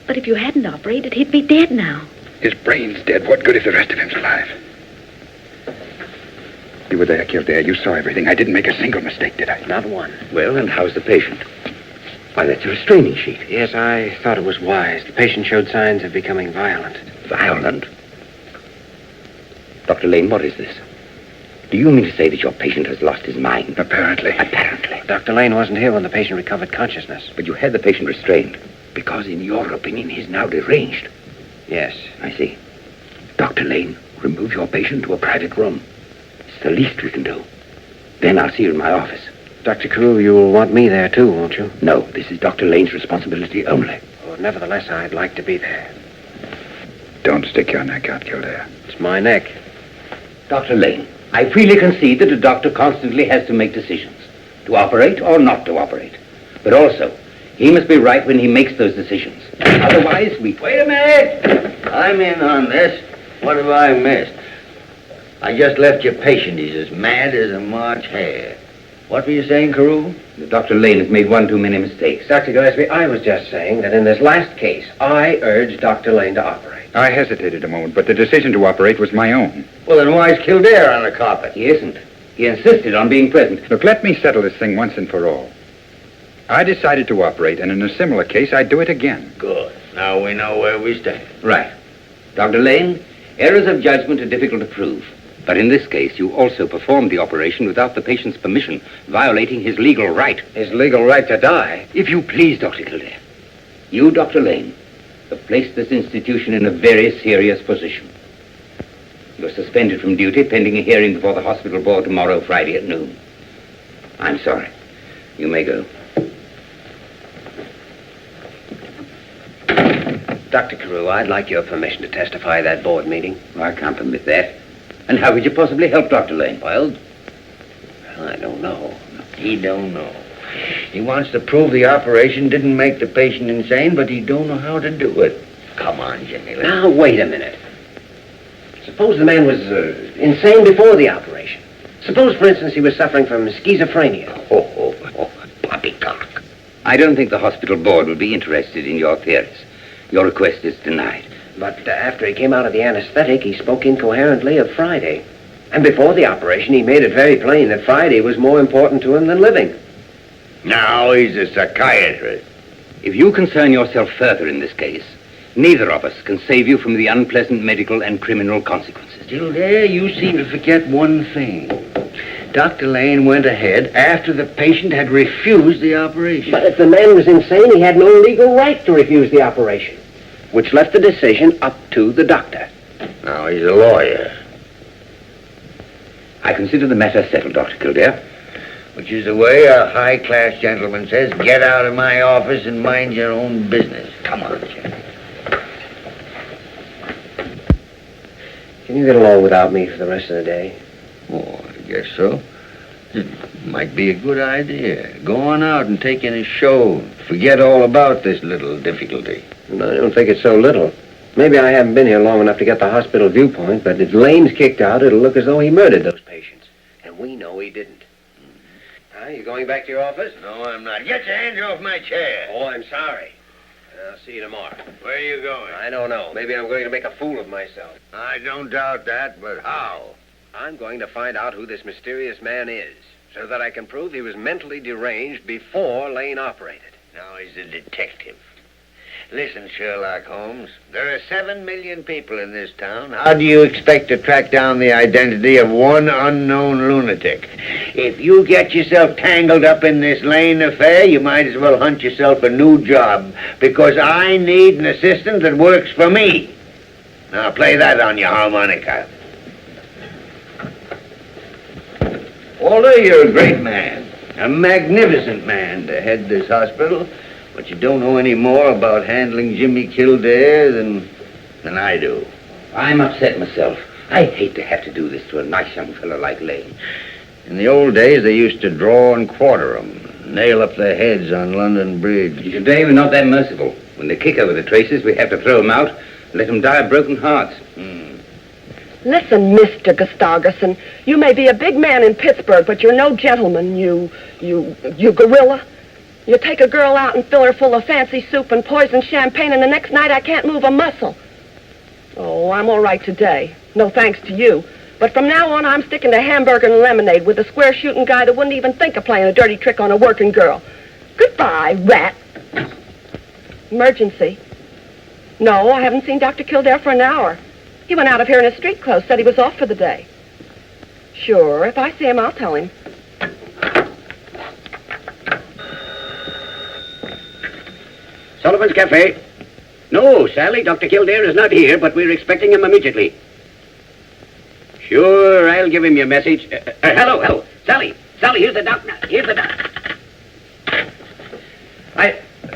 But if you hadn't operated, he'd be dead now. His brain's dead. What good if the rest of him's alive? You were there, Kildare. You saw everything. I didn't make a single mistake, did I? Not one. Well, and how's the patient? Why, that's a restraining sheet. Yes, I thought it was wise. The patient showed signs of becoming violent. Violent? Dr. Lane, what is this? Do you mean to say that your patient has lost his mind? Apparently. Apparently. Dr. Lane wasn't here when the patient recovered consciousness. But you had the patient restrained because, in your opinion, he's now deranged. Yes. I see. Dr. Lane, remove your patient to a private room. It's the least we can do. Then I'll see you in my office. Dr. Carew, you'll want me there, too, won't you? No, this is Dr. Lane's responsibility only. Oh, nevertheless, I'd like to be there. Don't stick your neck out, Kildare. It's my neck. Dr. Lane, I freely concede that a doctor constantly has to make decisions, to operate or not to operate. But also, he must be right when he makes those decisions. Otherwise, we... Wait a minute! I'm in on this. What have I missed? I just left your patient. He's as mad as a March hare. What were you saying, Carew? Dr. Lane has made one too many mistakes. Dr. Gillespie, I was just saying that in this last case, I urged Dr. Lane to operate. I hesitated a moment, but the decision to operate was my own. Well, then why is Kildare on the carpet? He isn't. He insisted on being present. Look, let me settle this thing once and for all. I decided to operate, and in a similar case, I'd do it again. Good. Now we know where we stand. Right. Dr. Lane, errors of judgment are difficult to prove. But in this case, you also performed the operation without the patient's permission, violating his legal right. His legal right to die? If you please, Dr. Kildare. You, Dr. Lane, have placed this institution in a very serious position. You're suspended from duty pending a hearing before the hospital board tomorrow, Friday at noon. I'm sorry. You may go. Dr. Carew, I'd like your permission to testify at that board meeting. I can't permit that. And how would you possibly help Dr. Lane? Well, I don't know. He don't know. He wants to prove the operation didn't make the patient insane, but he don't know how to do it. Come on, Jimmy. Now, wait a minute. Suppose the man was insane before the operation. Suppose, for instance, he was suffering from schizophrenia. Oh, poppycock. I don't think the hospital board will be interested in your theories. Your request is denied. But after he came out of the anesthetic, he spoke incoherently of Friday. And before the operation, he made it very plain that Friday was more important to him than living. Now he's a psychiatrist. If you concern yourself further in this case, neither of us can save you from the unpleasant medical and criminal consequences. Kildare, you seem to forget one thing. Dr. Lane went ahead after the patient had refused the operation. But if the man was insane, he had no legal right to refuse the operation, which left the decision up to the doctor. Now he's a lawyer. I consider the matter settled, Dr. Kildare. Which is the way a high-class gentleman says, get out of my office and mind your own business. Come on, Jim. Can you get along without me for the rest of the day? Oh, I guess so. It might be a good idea. Go on out and take in a show. Forget all about this little difficulty. No, I don't think it's so little. Maybe I haven't been here long enough to get the hospital viewpoint, but if Lane's kicked out, it'll look as though he murdered those patients. And we know he didn't. You going back to your office? No, I'm not. Get your hands off my chair. Oh, I'm sorry. I'll see you tomorrow. Where are you going? I don't know. Maybe I'm going to make a fool of myself. I don't doubt that, but how? I'm going to find out who this mysterious man is, so that I can prove he was mentally deranged before Lane operated. Now he's a detective. Listen, Sherlock Holmes, there are 7 million people in this town. How do you expect to track down the identity of one unknown lunatic? If you get yourself tangled up in this Lane affair, you might as well hunt yourself a new job, because I need an assistant that works for me. Now play that on your harmonica. Walter, you're a great man, a magnificent man to head this hospital. But you don't know any more about handling Jimmy Kildares than I do. I'm upset myself. I hate to have to do this to a nice young fellow like Lane. In the old days, they used to draw and quarter 'em, nail up their heads on London Bridge. Today, we're not that merciful. When they kick over the traces, we have to throw them out and let them die of broken hearts. Listen, Mr. Gustafson, you may be a big man in Pittsburgh, but you're no gentleman, you gorilla. You take a girl out and fill her full of fancy soup and poison champagne, and the next night I can't move a muscle. Oh, I'm all right today. No thanks to you. But from now on, I'm sticking to hamburger and lemonade with a square-shooting guy that wouldn't even think of playing a dirty trick on a working girl. Goodbye, rat. Emergency. No, I haven't seen Dr. Kildare for an hour. He went out of here in his street clothes, said he was off for the day. Sure, if I see him, I'll tell him. Sullivan's Cafe. No, Sally, Dr. Kildare is not here, but we're expecting him immediately. Sure, I'll give him your message. Hello. Sally, here's the doctor.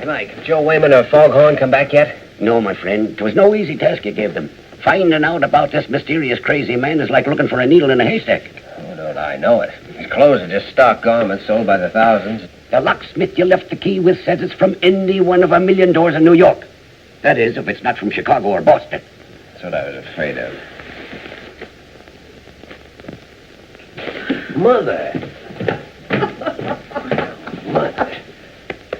Mike, Joe Wayman or Foghorn come back yet? No, my friend. It was no easy task you gave them. Finding out about this mysterious crazy man is like looking for a needle in a haystack. Oh, don't I know it. His clothes are just stock garments sold by the thousands. The locksmith you left the key with says it's from any one of 1,000,000 doors in New York. That is, if it's not from Chicago or Boston. That's what I was afraid of. Mother. Mother.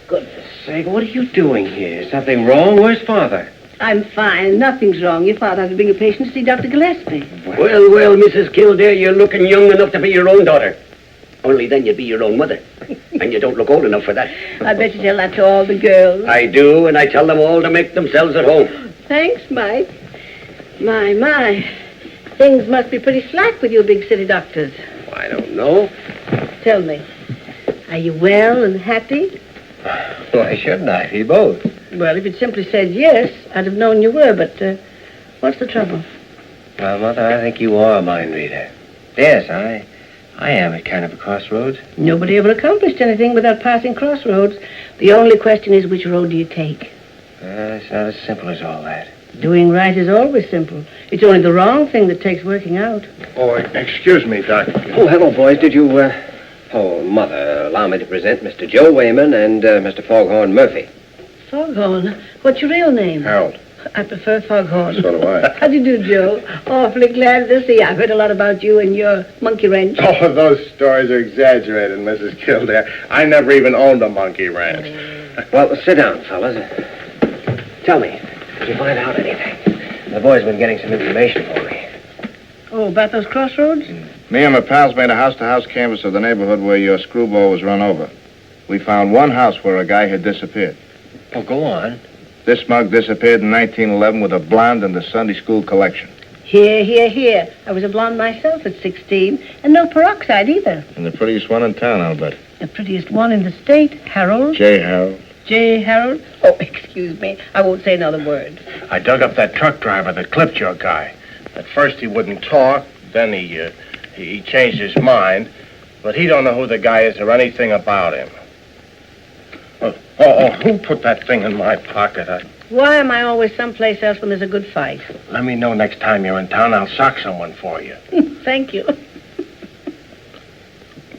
Goodness sake, what are you doing here? Is something wrong? Where's Father? I'm fine. Nothing's wrong. Your father has to bring a patient to see Dr. Gillespie. Well, Mrs. Kildare, you're looking young enough to be your own daughter. Only then you'd be your own mother. And you don't look old enough for that. I bet you tell that to all the girls. I do, and I tell them all to make themselves at home. Thanks, Mike. My. Things must be pretty slack with you big city doctors. I don't know. Tell me, are you well and happy? Why shouldn't I be both? Well, if you'd simply said yes, I'd have known you were, but what's the trouble? Well, Mother, I think you are a mind reader. Yes, I am at kind of a crossroads. Nobody ever accomplished anything without passing crossroads. The only question is, which road do you take? It's not as simple as all that. Doing right is always simple. It's only the wrong thing that takes working out. Oh, excuse me, Doctor. Oh, hello, boys. Did you, Oh, Mother, allow me to present Mr. Joe Wayman and Mr. Foghorn Murphy. Foghorn? What's your real name? Harold. I prefer Foghorn. So do I. How do you do, Joe? Awfully glad to see you. I've heard a lot about you and your monkey wrench. Oh, those stories are exaggerated, Mrs. Kildare. I never even owned a monkey ranch. Well, sit down, fellas. Tell me, did you find out anything? The boys have been getting some information for me. Oh, about those crossroads? Me and my pals made a house-to-house canvass of the neighborhood where your screwball was run over. We found one house where a guy had disappeared. Oh, go on. This mug disappeared in 1911 with a blonde and the Sunday school collection. Here. I was a blonde myself at 16, and no peroxide either. And the prettiest one in town, I'll bet. The prettiest one in the state, Harold. J. Harold. J. Harold? Oh, excuse me. I won't say another word. I dug up that truck driver that clipped your guy. At first he wouldn't talk, then he changed his mind, but he don't know who the guy is or anything about him. Who put that thing in my pocket? Why am I always someplace else when there's a good fight? Let me know next time you're in town. I'll sock someone for you. Thank you.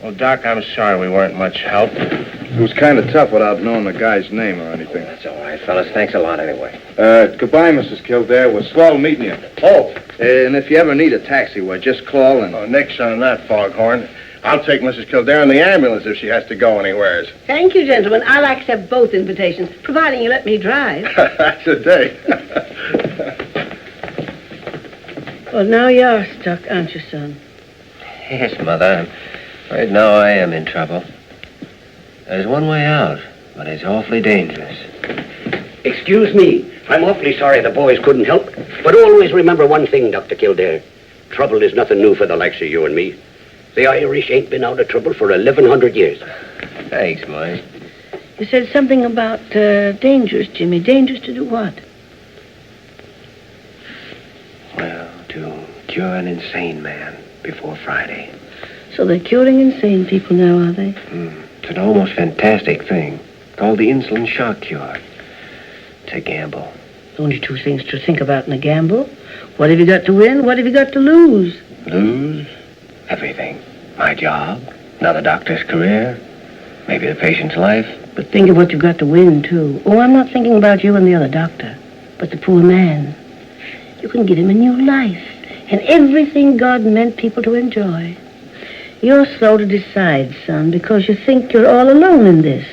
Well, Doc, I'm sorry we weren't much help. It was kind of tough without knowing the guy's name or anything. That's all right, fellas. Thanks a lot anyway. Goodbye, Mrs. Kildare. We'll swell meeting you. Oh. And if you ever need a taxi, well, just call and... Oh, nix on that, Foghorn. I'll take Mrs. Kildare in the ambulance if she has to go anywheres. Thank you, gentlemen. I'll accept both invitations, providing you let me drive. That's a date. Well, now you're stuck, aren't you, son? Yes, Mother. Right now I am in trouble. There's one way out, but it's awfully dangerous. Excuse me. I'm awfully sorry the boys couldn't help. But always remember one thing, Dr. Kildare. Trouble is nothing new for the likes of you and me. The Irish ain't been out of trouble for 1,100 years. Thanks, Mike. You said something about dangerous, Jimmy. Dangerous to do what? Well, to cure an insane man before Friday. So they're curing insane people now, are they? It's an almost fantastic thing called the insulin shock cure. It's a gamble. Only two things to think about in a gamble. What have you got to win? What have you got to lose? Lose? Everything. My job, another doctor's career, maybe the patient's life. But think of what you've got to win, too. Oh, I'm not thinking about you and the other doctor, but the poor man. You can give him a new life and everything God meant people to enjoy. You're slow to decide, son, because you think you're all alone in this.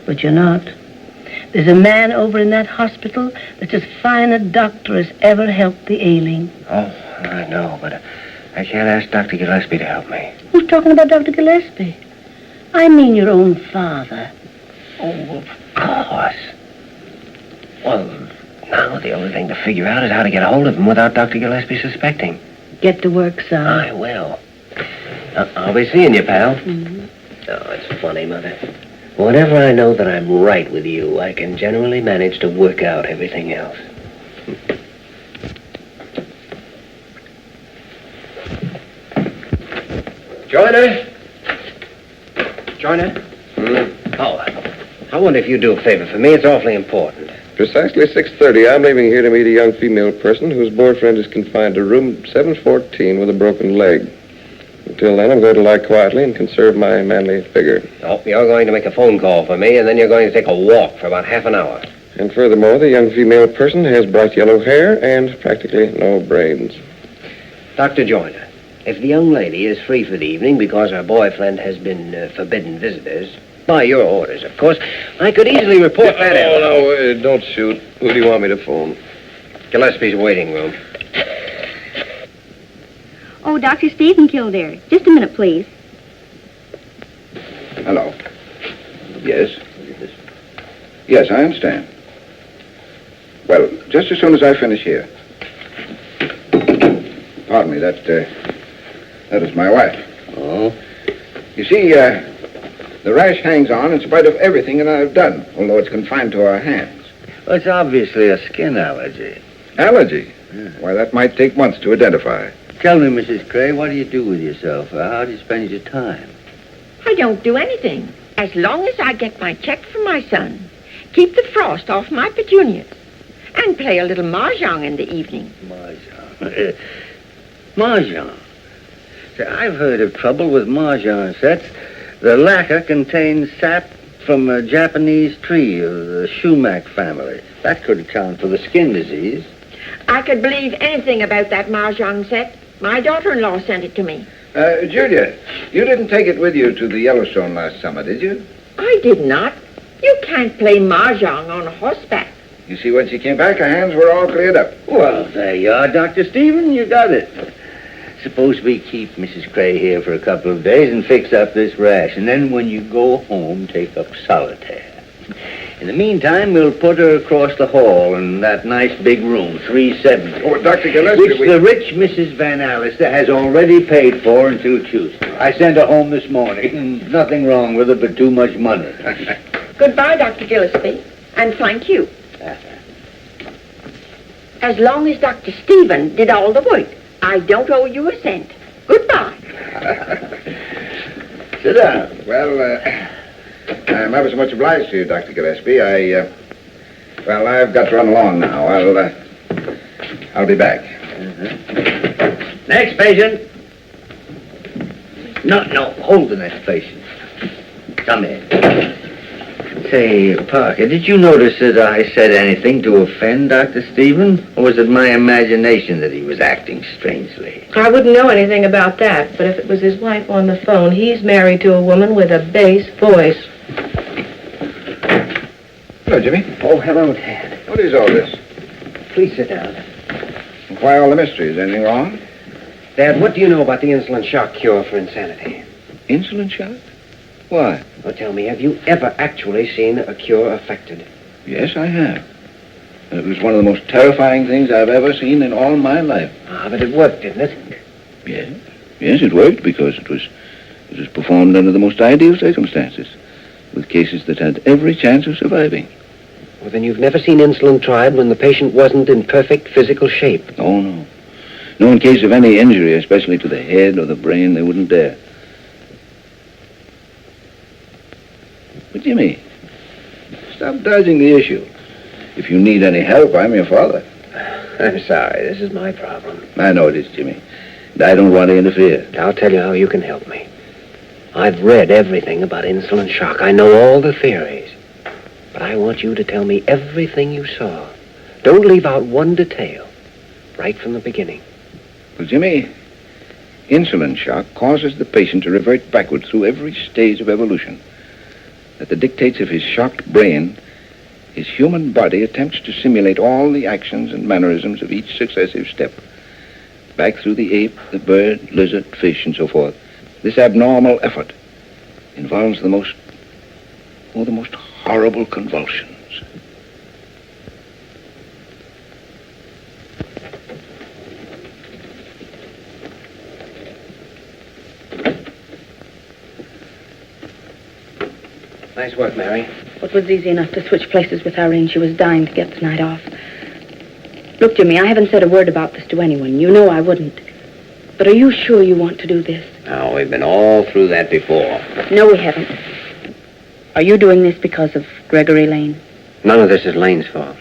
But you're not. There's a man over in that hospital that's as fine a doctor as ever helped the ailing. Oh, I know, but I can't ask Dr. Gillespie to help me. Who's talking about Dr. Gillespie? I mean your own father. Oh, of course. Well, now the only thing to figure out is how to get a hold of him without Dr. Gillespie suspecting. Get to work, son. I will. I'll be seeing you, pal. Mhm. Oh, it's funny, Mother. Whenever I know that I'm right with you, I can generally manage to work out everything else. Joyner? Joyner? Oh, I wonder if you'd do a favor for me. It's awfully important. Precisely 6:30, I'm leaving here to meet a young female person whose boyfriend is confined to room 714 with a broken leg. Until then, I'm going to lie quietly and conserve my manly figure. Oh, you're going to make a phone call for me, and then you're going to take a walk for about half an hour. And furthermore, the young female person has bright yellow hair and practically no brains. Dr. Joyner, if the young lady is free for the evening because her boyfriend has been forbidden visitors, by your orders, of course, I could easily report that out. No, don't shoot. Who do you want me to phone? Gillespie's waiting room. Oh, Dr. Stephen Kildares. Just a minute, please. Hello. Yes? Yes, I understand. Well, just as soon as I finish here. Pardon me, that is my wife. Oh? You see, the rash hangs on in spite of everything that I've done, although it's confined to our hands. Well, it's obviously a skin allergy. Allergy? Yeah. Why, that might take months to identify. Tell me, Mrs. Gray, what do you do with yourself? How do you spend your time? I don't do anything, as long as I get my check from my son, keep the frost off my petunias, and play a little mahjong in the evening. Mahjong? Mahjong? See, I've heard of trouble with mahjong sets. The lacquer contains sap from a Japanese tree of the Shumac family. That could account for the skin disease. I could believe anything about that mahjong set. My daughter-in-law sent it to me. Julia, you didn't take it with you to the Yellowstone last summer, did you? I did not. You can't play mahjong on horseback. You see, when she came back, her hands were all cleared up. Well, there you are, Dr. Stephen. You got it. Suppose we keep Mrs. Gray here for a couple of days and fix up this rash, and then when you go home, take up solitaire. In the meantime, we'll put her across the hall in that nice big room, 370. Oh, Dr. Gillespie, which the rich Mrs. Van Allister has already paid for until Tuesday. I sent her home this morning. Nothing wrong with her, but too much money. Goodbye, Dr. Gillespie, and thank you. As long as Dr. Stephen did all the work, I don't owe you a cent. Goodbye. Sit down. Well, I'm ever so much obliged to you, Dr. Gillespie. I've got to run along now. I'll be back. Next patient. No, hold the next patient. Come in. Say, Parker, did you notice that I said anything to offend Dr. Stephen? Or was it my imagination that he was acting strangely? I wouldn't know anything about that, but if it was his wife on the phone, he's married to a woman with a bass voice. Hello, Jimmy. Oh, hello, Dad. What is all this? Please sit down. Why all the mystery? Is anything wrong? Dad, what do you know about the insulin shock cure for insanity? Insulin shock? Why? Well, tell me, have you ever actually seen a cure effected? Yes, I have. It was one of the most terrifying things I've ever seen in all my life. Ah, but it worked, didn't it? Yes. Yes, it worked because it was performed under the most ideal circumstances, with cases that had every chance of surviving. Well, then you've never seen insulin tried when the patient wasn't in perfect physical shape. Oh, no. No, in case of any injury, especially to the head or the brain, they wouldn't dare. But, Jimmy, stop dodging the issue. If you need any help, I'm your father. I'm sorry. This is my problem. I know it is, Jimmy. And I don't want to interfere. I'll tell you how you can help me. I've read everything about insulin shock. I know all the theories. But I want you to tell me everything you saw. Don't leave out one detail. Right from the beginning. Well, Jimmy, insulin shock causes the patient to revert backward through every stage of evolution. At the dictates of his shocked brain, His human body attempts to simulate all the actions and mannerisms of each successive step. Back through the ape, the bird, lizard, fish, and so forth. This abnormal effort involves the most horrible convulsions. Nice work, Mary. It was easy enough to switch places with Irene. She was dying to get the night off. Look, Jimmy, I haven't said a word about this to anyone. You know I wouldn't. But are you sure you want to do this? Oh, we've been all through that before. No, we haven't. Are you doing this because of Gregory Lane? None of this is Lane's fault.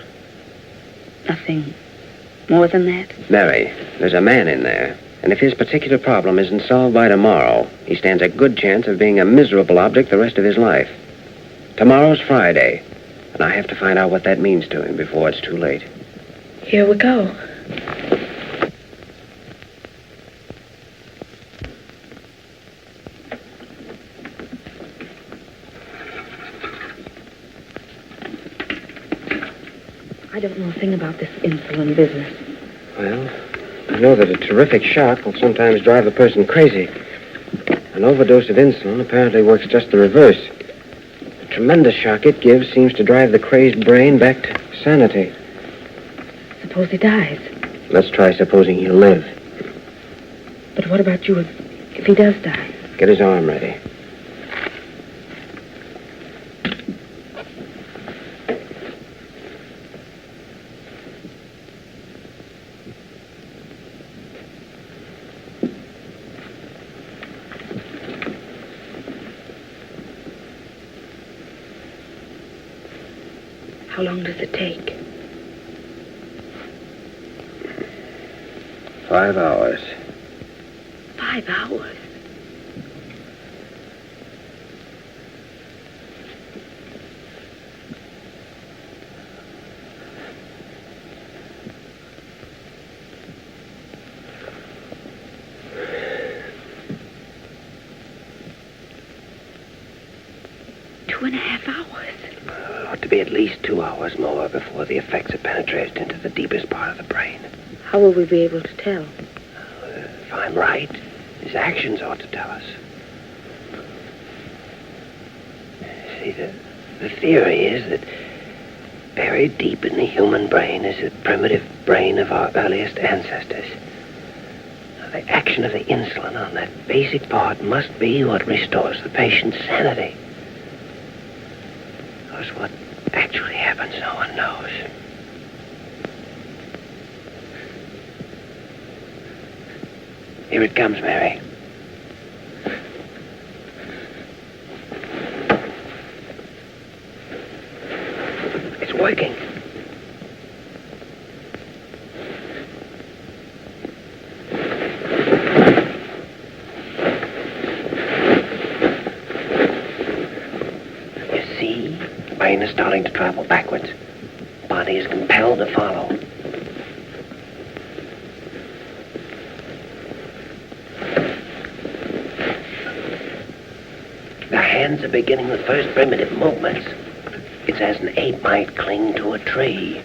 Nothing more than that? Mary, there's a man in there. And if his particular problem isn't solved by tomorrow, he stands a good chance of being a miserable object the rest of his life. Tomorrow's Friday, and I have to find out what that means to him before it's too late. Here we go. I don't know a thing about this insulin business. Well, I know that a terrific shock will sometimes drive a person crazy. An overdose of insulin apparently works just the reverse. The tremendous shock it gives seems to drive the crazed brain back to sanity. Suppose he dies. Let's try supposing he'll live. But what about you if he does die? Get his arm ready. How long does it take? 5 hours. 5 hours? Two and a half hours? Ought to be at least 2 hours more before the effects have penetrated into the deepest part of the brain. How will we be able to tell? If I'm right, his actions ought to tell us. See, the theory is that buried deep in the human brain is the primitive brain of our earliest ancestors. Now, the action of the insulin on that basic part must be what restores the patient's sanity. Because what actually happens, no one knows. Here it comes, Mary. It's working. You see, the brain is starting to travel backwards. The body is compelled to follow. The hands are beginning the first primitive movements. It's as an ape might cling to a tree.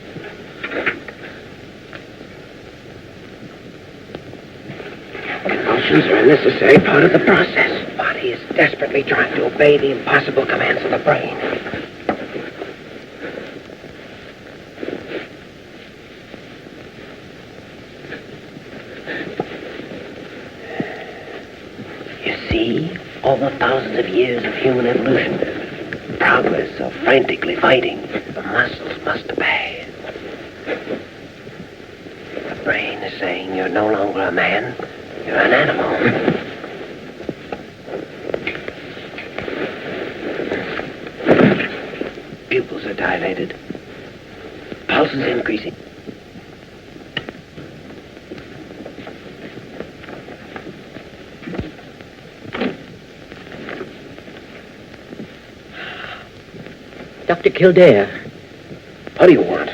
Convulsions are a necessary part of the process. The body is desperately trying to obey the impossible commands of the brain. You see, all the thousands of years of human evolution, progress of frantically fighting, the muscles must obey. The brain is saying you're no longer a man, you're an animal. Pupils are dilated. Pulse is increasing. Dr. Kildare. What do you want?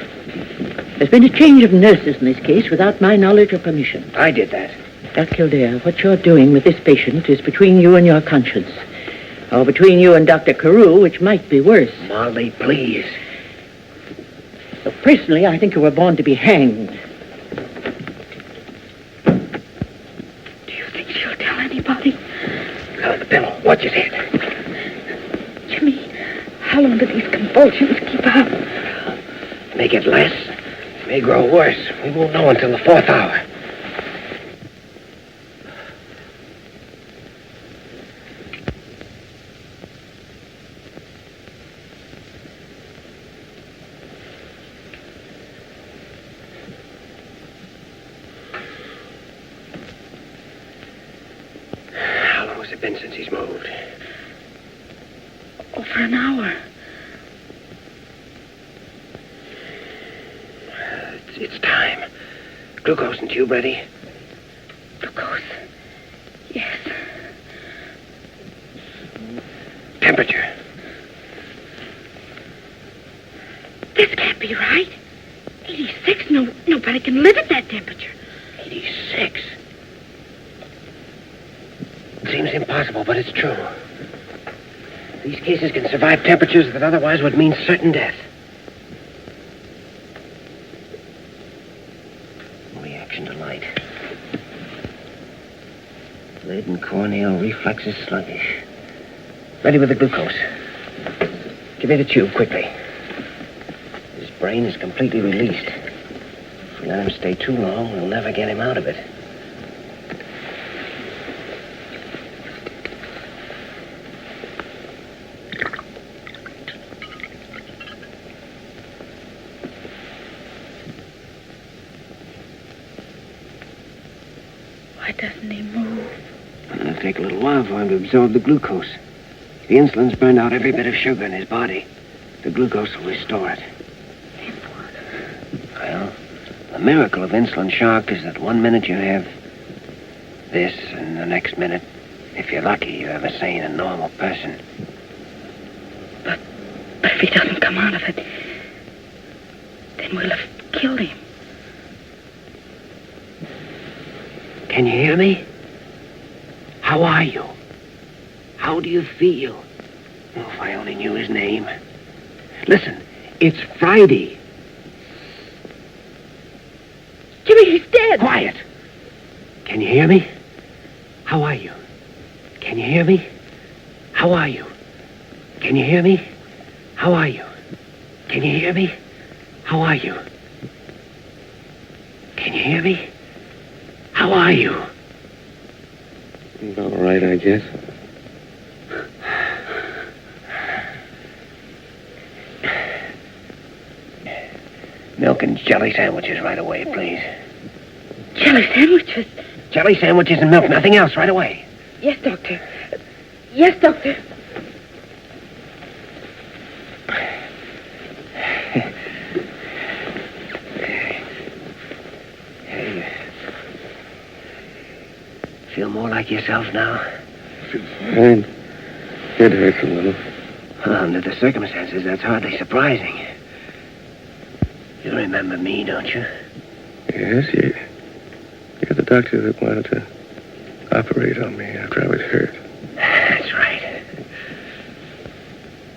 There's been a change of nurses in this case without my knowledge or permission. I did that. Dr. Kildare, what you're doing with this patient is between you and your conscience. Or between you and Dr. Carew, which might be worse. Molly, please. Personally, I think you were born to be hanged. Do you think she'll tell anybody? On the pillow. Watch his head. Jimmy, how long do these convulsions keep on? May get less. May grow worse. We won't know until the 4th hour. How long has it been since he's moved? Over an hour. It's time. Glucose and tube ready? Glucose. Yes. Temperature. This can't be right. 86. Nobody can live at that temperature. 86. Seems impossible, but it's true. These cases can survive temperatures that otherwise would mean certain death. Reaction to light. Lid and corneal reflexes sluggish. Ready with the glucose. Give me the tube quickly. His brain is completely released. If we let him stay too long, we'll never get him out of it. Why doesn't he move? It'll take a little while for him to absorb the glucose. The insulin's burned out every bit of sugar in his body. The glucose will restore it. Well, the miracle of insulin shock is that 1 minute you have this, and the next minute, if you're lucky, you have a sane and normal person. But if he doesn't come out of it, then we'll have killed him. Can you hear me? How are you? How do you feel? Oh, if I only knew his name. Listen, it's Friday. Jimmy, he's dead. Quiet. Can you hear me? How are you? Can you hear me? How are you? Can you hear me? How are you? Can you hear me? How are you? Can you hear me? How are you? All right, I guess. Milk and jelly sandwiches right away, please. Jelly sandwiches? Jelly sandwiches and milk, nothing else, right away. Yes, Doctor. Yes, Doctor. Feel more like yourself now? Feel fine. Head hurts a little. Well, under the circumstances, that's hardly surprising. You remember me, don't you? Yes, you're the doctor that wanted to operate on me after I was hurt. That's right.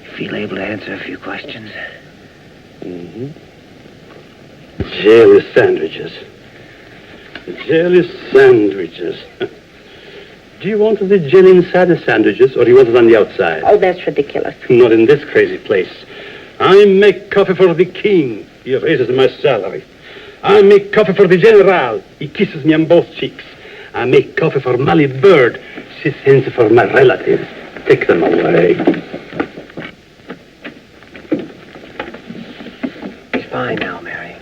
You feel able to answer a few questions? Mm-hmm. Jelly sandwiches. Jelly sandwiches. Do you want the jelly inside the sandwiches, or do you want it on the outside? Oh, that's ridiculous. Not in this crazy place. I make coffee for the king. He raises my salary. I make coffee for the general. He kisses me on both cheeks. I make coffee for Molly Bird. She sends it for my relatives. Take them away. He's fine now, Mary.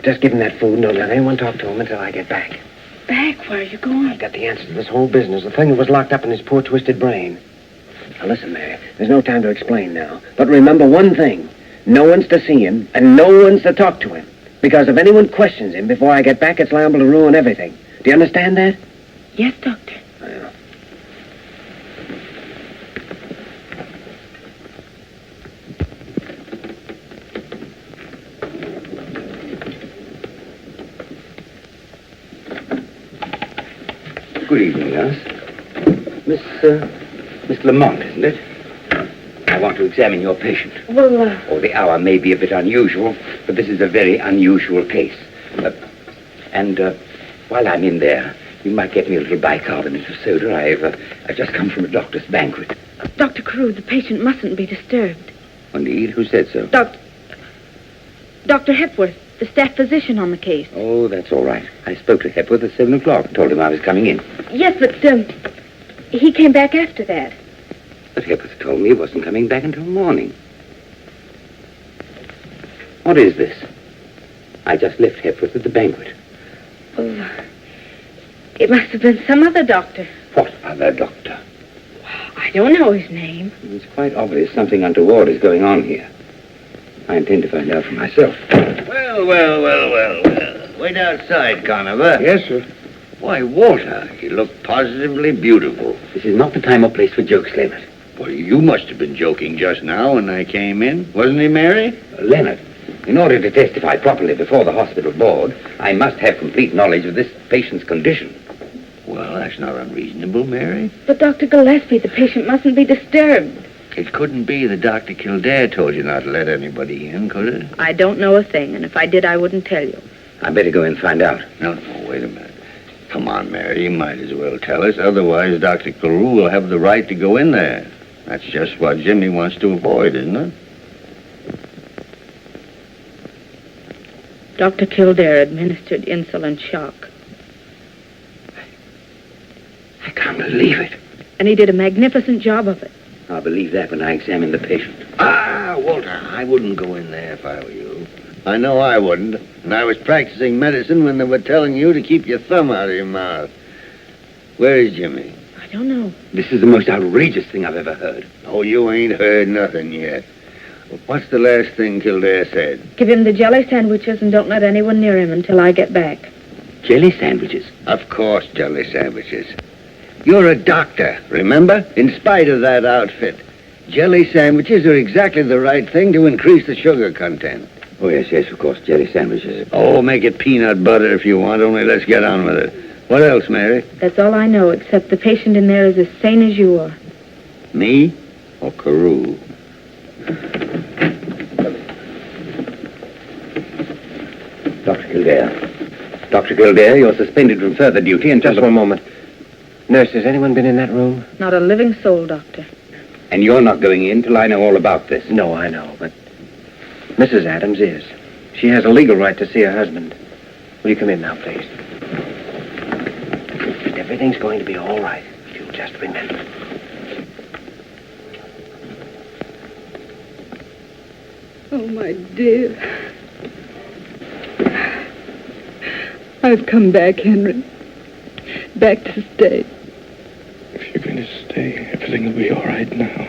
Just give him that food and don't let anyone talk to him until I get back. Back? Where are you going? I've got the answer to this whole business, the thing that was locked up in his poor, twisted brain. Now, listen, Mary, there's no time to explain now. But remember one thing. No one's to see him, and no one's to talk to him. Because if anyone questions him before I get back, it's liable to ruin everything. Do you understand that? Yes, Doctor. Well. Good evening, Alice. Miss Lamont, isn't it? I want to examine your patient. Well, The hour may be a bit unusual, but this is a very unusual case. While I'm in there, you might get me a little bicarbonate of soda. I've just come from a doctor's banquet. Dr. Carew, the patient mustn't be disturbed. Indeed? Who said so? Dr. Hepworth, the staff physician on the case. Oh, that's all right. I spoke to Hepworth at 7 o'clock and told him I was coming in. Yes, but he came back after that. But Hepworth told me he wasn't coming back until morning. What is this? I just left Hepworth at the banquet. Oh, it must have been some other doctor. What other doctor? I don't know his name. It's quite obvious something untoward is going on here. I intend to find out for myself. Well. Wait outside, Conover. Yes, sir. Why, Walter, you look positively beautiful. This is not the time or place for jokes, Leonard. Well, you must have been joking just now when I came in. Wasn't he, Mary? Leonard, in order to testify properly before the hospital board, I must have complete knowledge of this patient's condition. Well, that's not unreasonable, Mary. But Dr. Gillespie, the patient mustn't be disturbed. It couldn't be that Dr. Kildare told you not to let anybody in, could it? I don't know a thing, and if I did, I wouldn't tell you. I better go and find out. No, wait a minute. Come on, Mary, you might as well tell us. Otherwise, Dr. Carew will have the right to go in there. That's just what Jimmy wants to avoid, isn't it? Dr. Kildare administered insulin shock. I can't believe it. And he did a magnificent job of it. I'll believe that when I examine the patient. Walter, I wouldn't go in there if I were you. I know I wouldn't. And I was practicing medicine when they were telling you to keep your thumb out of your mouth. Where is Jimmy? I don't know. This is the most outrageous thing I've ever heard. Oh, you ain't heard nothing yet. Well, what's the last thing Kildare said? Give him the jelly sandwiches and don't let anyone near him until I get back. Jelly sandwiches? Of course, jelly sandwiches. You're a doctor, remember? In spite of that outfit. Jelly sandwiches are exactly the right thing to increase the sugar content. Oh, yes, of course, jelly sandwiches. Oh, make it peanut butter if you want, only let's get on with it. What else, Mary? That's all I know, except the patient in there is as sane as you are. Me or Carew? Dr. Kildare. Dr. Kildare, you're suspended from further duty until... Just one moment. Nurse, has anyone been in that room? Not a living soul, Doctor. And you're not going in till I know all about this? No, I know, but Mrs. Adams is. She has a legal right to see her husband. Will you come in now, please? Everything's going to be all right, if you'll just remember. Oh, my dear. I've come back, Henry. Back to stay. If you're going to stay, everything will be all right now.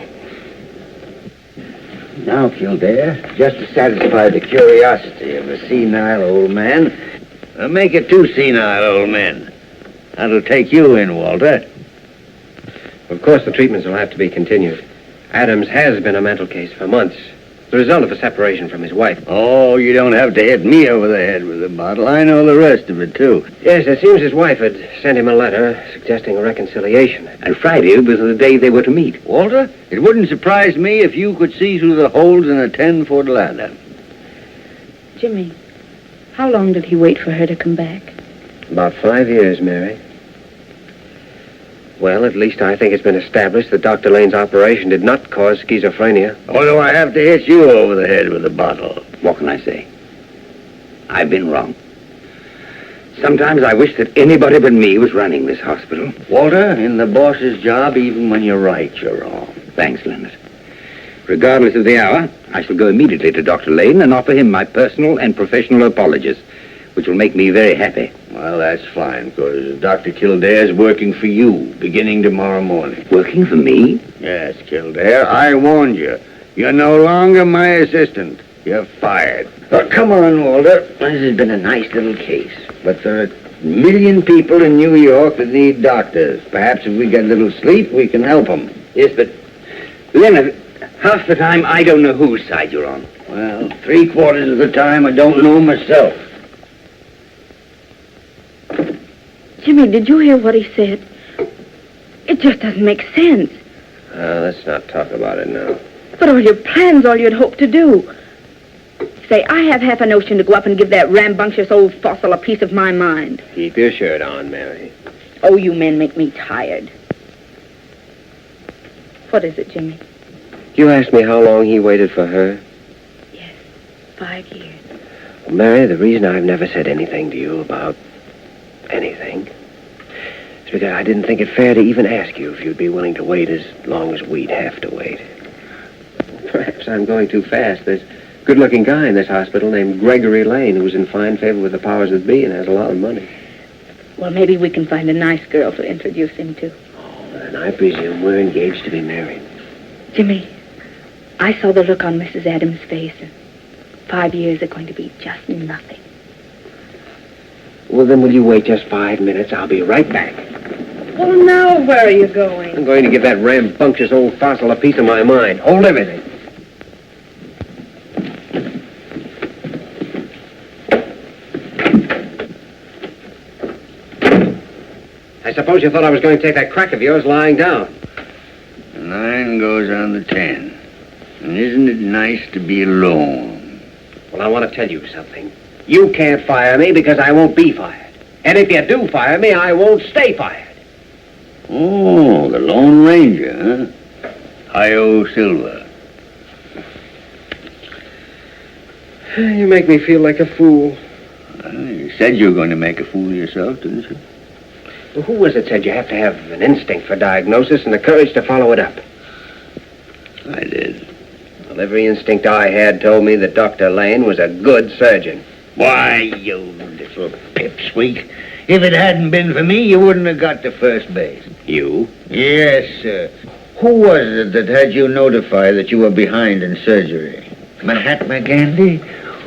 Now, Kildare, just to satisfy the curiosity of a senile old man, make it two senile old men. That'll take you in, Walter. Of course, the treatments will have to be continued. Adams has been a mental case for months. The result of a separation from his wife. Oh, you don't have to hit me over the head with a bottle. I know the rest of it, too. Yes, it seems his wife had sent him a letter suggesting a reconciliation. And Friday was the day they were to meet. Walter, it wouldn't surprise me if you could see through the holes in a 10-foot ladder. Jimmy, how long did he wait for her to come back? About 5 years, Mary. Well, at least I think it's been established that Dr. Lane's operation did not cause schizophrenia. Or do I have to hit you over the head with a bottle? What can I say? I've been wrong. Sometimes I wish that anybody but me was running this hospital. Walter, in the boss's job, even when you're right, you're wrong. Thanks, Leonard. Regardless of the hour, I shall go immediately to Dr. Lane and offer him my personal and professional apologies, which will make me very happy. Well, that's fine, because Dr. Kildare's working for you, beginning tomorrow morning. Working for me? Yes, Kildare, I warned you. You're no longer my assistant. You're fired. Well, come on, Walter. This has been a nice little case. But there are a million people in New York that need doctors. Perhaps if we get a little sleep, we can help them. Yes, but, Leonard, half the time I don't know whose side you're on. Well, 3/4 of the time I don't know myself. Jimmy, did you hear what he said? It just doesn't make sense. Let's not talk about it now. But all your plans, all you'd hoped to do. Say, I have half a notion to go up and give that rambunctious old fossil a piece of my mind. Keep your shirt on, Mary. Oh, you men make me tired. What is it, Jimmy? You asked me how long he waited for her? 5 years. Well, Mary, the reason I've never said anything to you about anything is because I didn't think it fair to even ask you if you'd be willing to wait as long as we'd have to wait. Perhaps I'm going too fast. There's a good-looking guy in this hospital named Gregory Lane who's in fine favor with the powers that be and has a lot of money. Well, maybe we can find a nice girl to introduce him to. And I presume we're engaged to be married. Jimmy, I saw the look on Mrs. Adams' face, and 5 years are going to be just nothing. Well, then will you wait just 5 minutes? I'll be right back. Well, now where are you going? I'm going to give that rambunctious old fossil a piece of my mind. Hold everything. I suppose you thought I was going to take that crack of yours lying down. The 9 goes on the 10. And isn't it nice to be alone? Well, I want to tell you something. You can't fire me because I won't be fired. And if you do fire me, I won't stay fired. Oh, the Lone Ranger, huh? Hi-Yo Silver. You make me feel like a fool. You said you were going to make a fool of yourself, didn't you? Well, who was it said you have to have an instinct for diagnosis and the courage to follow it up? I did. Well, every instinct I had told me that Dr. Lane was a good surgeon. Why, you little pipsqueak. If it hadn't been for me, you wouldn't have got to first base. You? Yes, sir. Who was it that had you notify that you were behind in surgery? Mahatma Gandhi?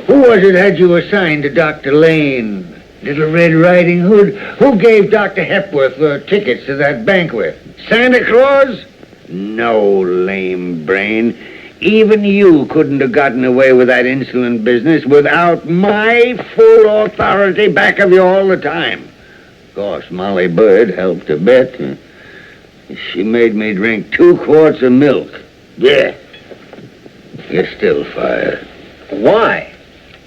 Who was it had you assigned to Dr. Lane? Little Red Riding Hood? Who gave Dr. Hepworth tickets to that banquet? Santa Claus? No, lame brain. Even you couldn't have gotten away with that insolent business without my full authority back of you all the time. Of course, Molly Bird helped a bit. She made me drink 2 quarts of milk. Yeah. You're still fired. Why?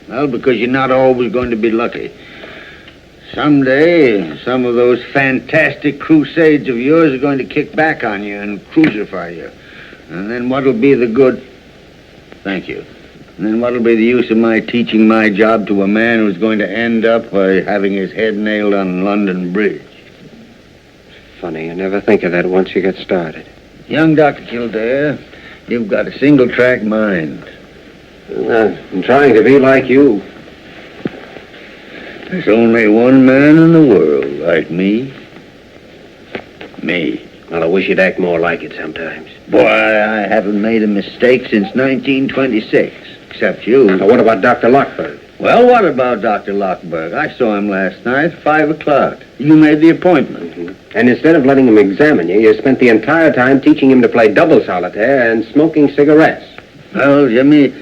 Well, because you're not always going to be lucky. Someday, some of those fantastic crusades of yours are going to kick back on you and crucify you. And then what'll be the good... Thank you. And then what'll be the use of my teaching my job to a man who's going to end up by having his head nailed on London Bridge? Funny, you never think of that once you get started. Young Dr. Kildares, you've got a single-track mind. Well, I'm trying to be like you. There's only one man in the world like me. Me. Well, I wish you'd act more like it sometimes. Boy, I haven't made a mistake since 1926, except you. Now, what about Dr. Lockberg? Well, what about Dr. Lockberg? I saw him last night, 5 o'clock. You made the appointment. Mm-hmm. And instead of letting him examine you, you spent the entire time teaching him to play double solitaire and smoking cigarettes. Well, Jimmy,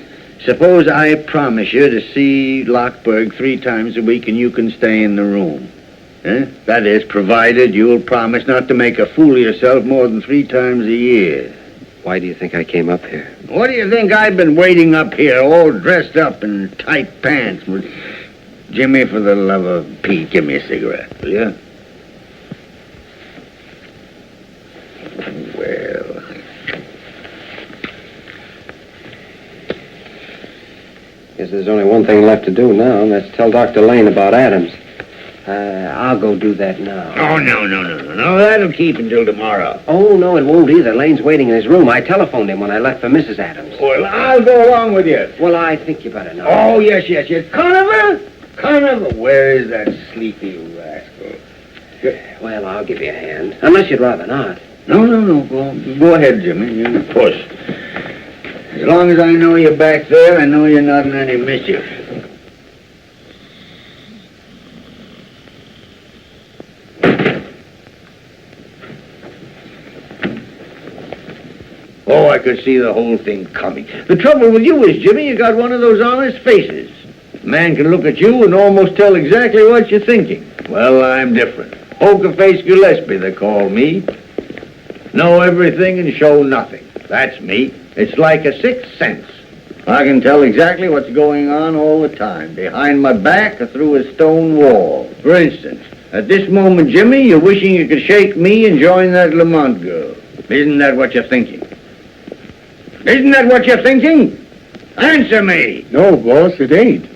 suppose I promise you to see Lockberg 3 times a week and you can stay in the room. That is, provided you'll promise not to make a fool of yourself more than 3 times a year. Why do you think I came up here? What do you think I've been waiting up here, all dressed up in tight pants? Jimmy, for the love of Pete, give me a cigarette, will you? Well... Guess there's only one thing left to do now, and that's tell Dr. Lane about Adams. I'll go do that now. Oh, no. That'll keep until tomorrow. Oh, no, it won't either. Lane's waiting in his room. I telephoned him when I left for Mrs. Adams. Well, I'll go along with you. Well, I think you better know. Oh, yes. Conover? Where is that sleepy rascal? Well, I'll give you a hand. Unless you'd rather not. No. Go ahead, Jimmy. You push. As long as I know you're back there, I know you're not in any mischief. Oh, I could see the whole thing coming. The trouble with you is, Jimmy, you got one of those honest faces. A man can look at you and almost tell exactly what you're thinking. Well, I'm different. Poker-faced Gillespie, they call me. Know everything and show nothing. That's me. It's like a sixth sense. I can tell exactly what's going on all the time, behind my back or through a stone wall. For instance, at this moment, Jimmy, you're wishing you could shake me and join that Lamont girl. Isn't that what you're thinking? Isn't that what you're thinking? Answer me! No, boss, it ain't.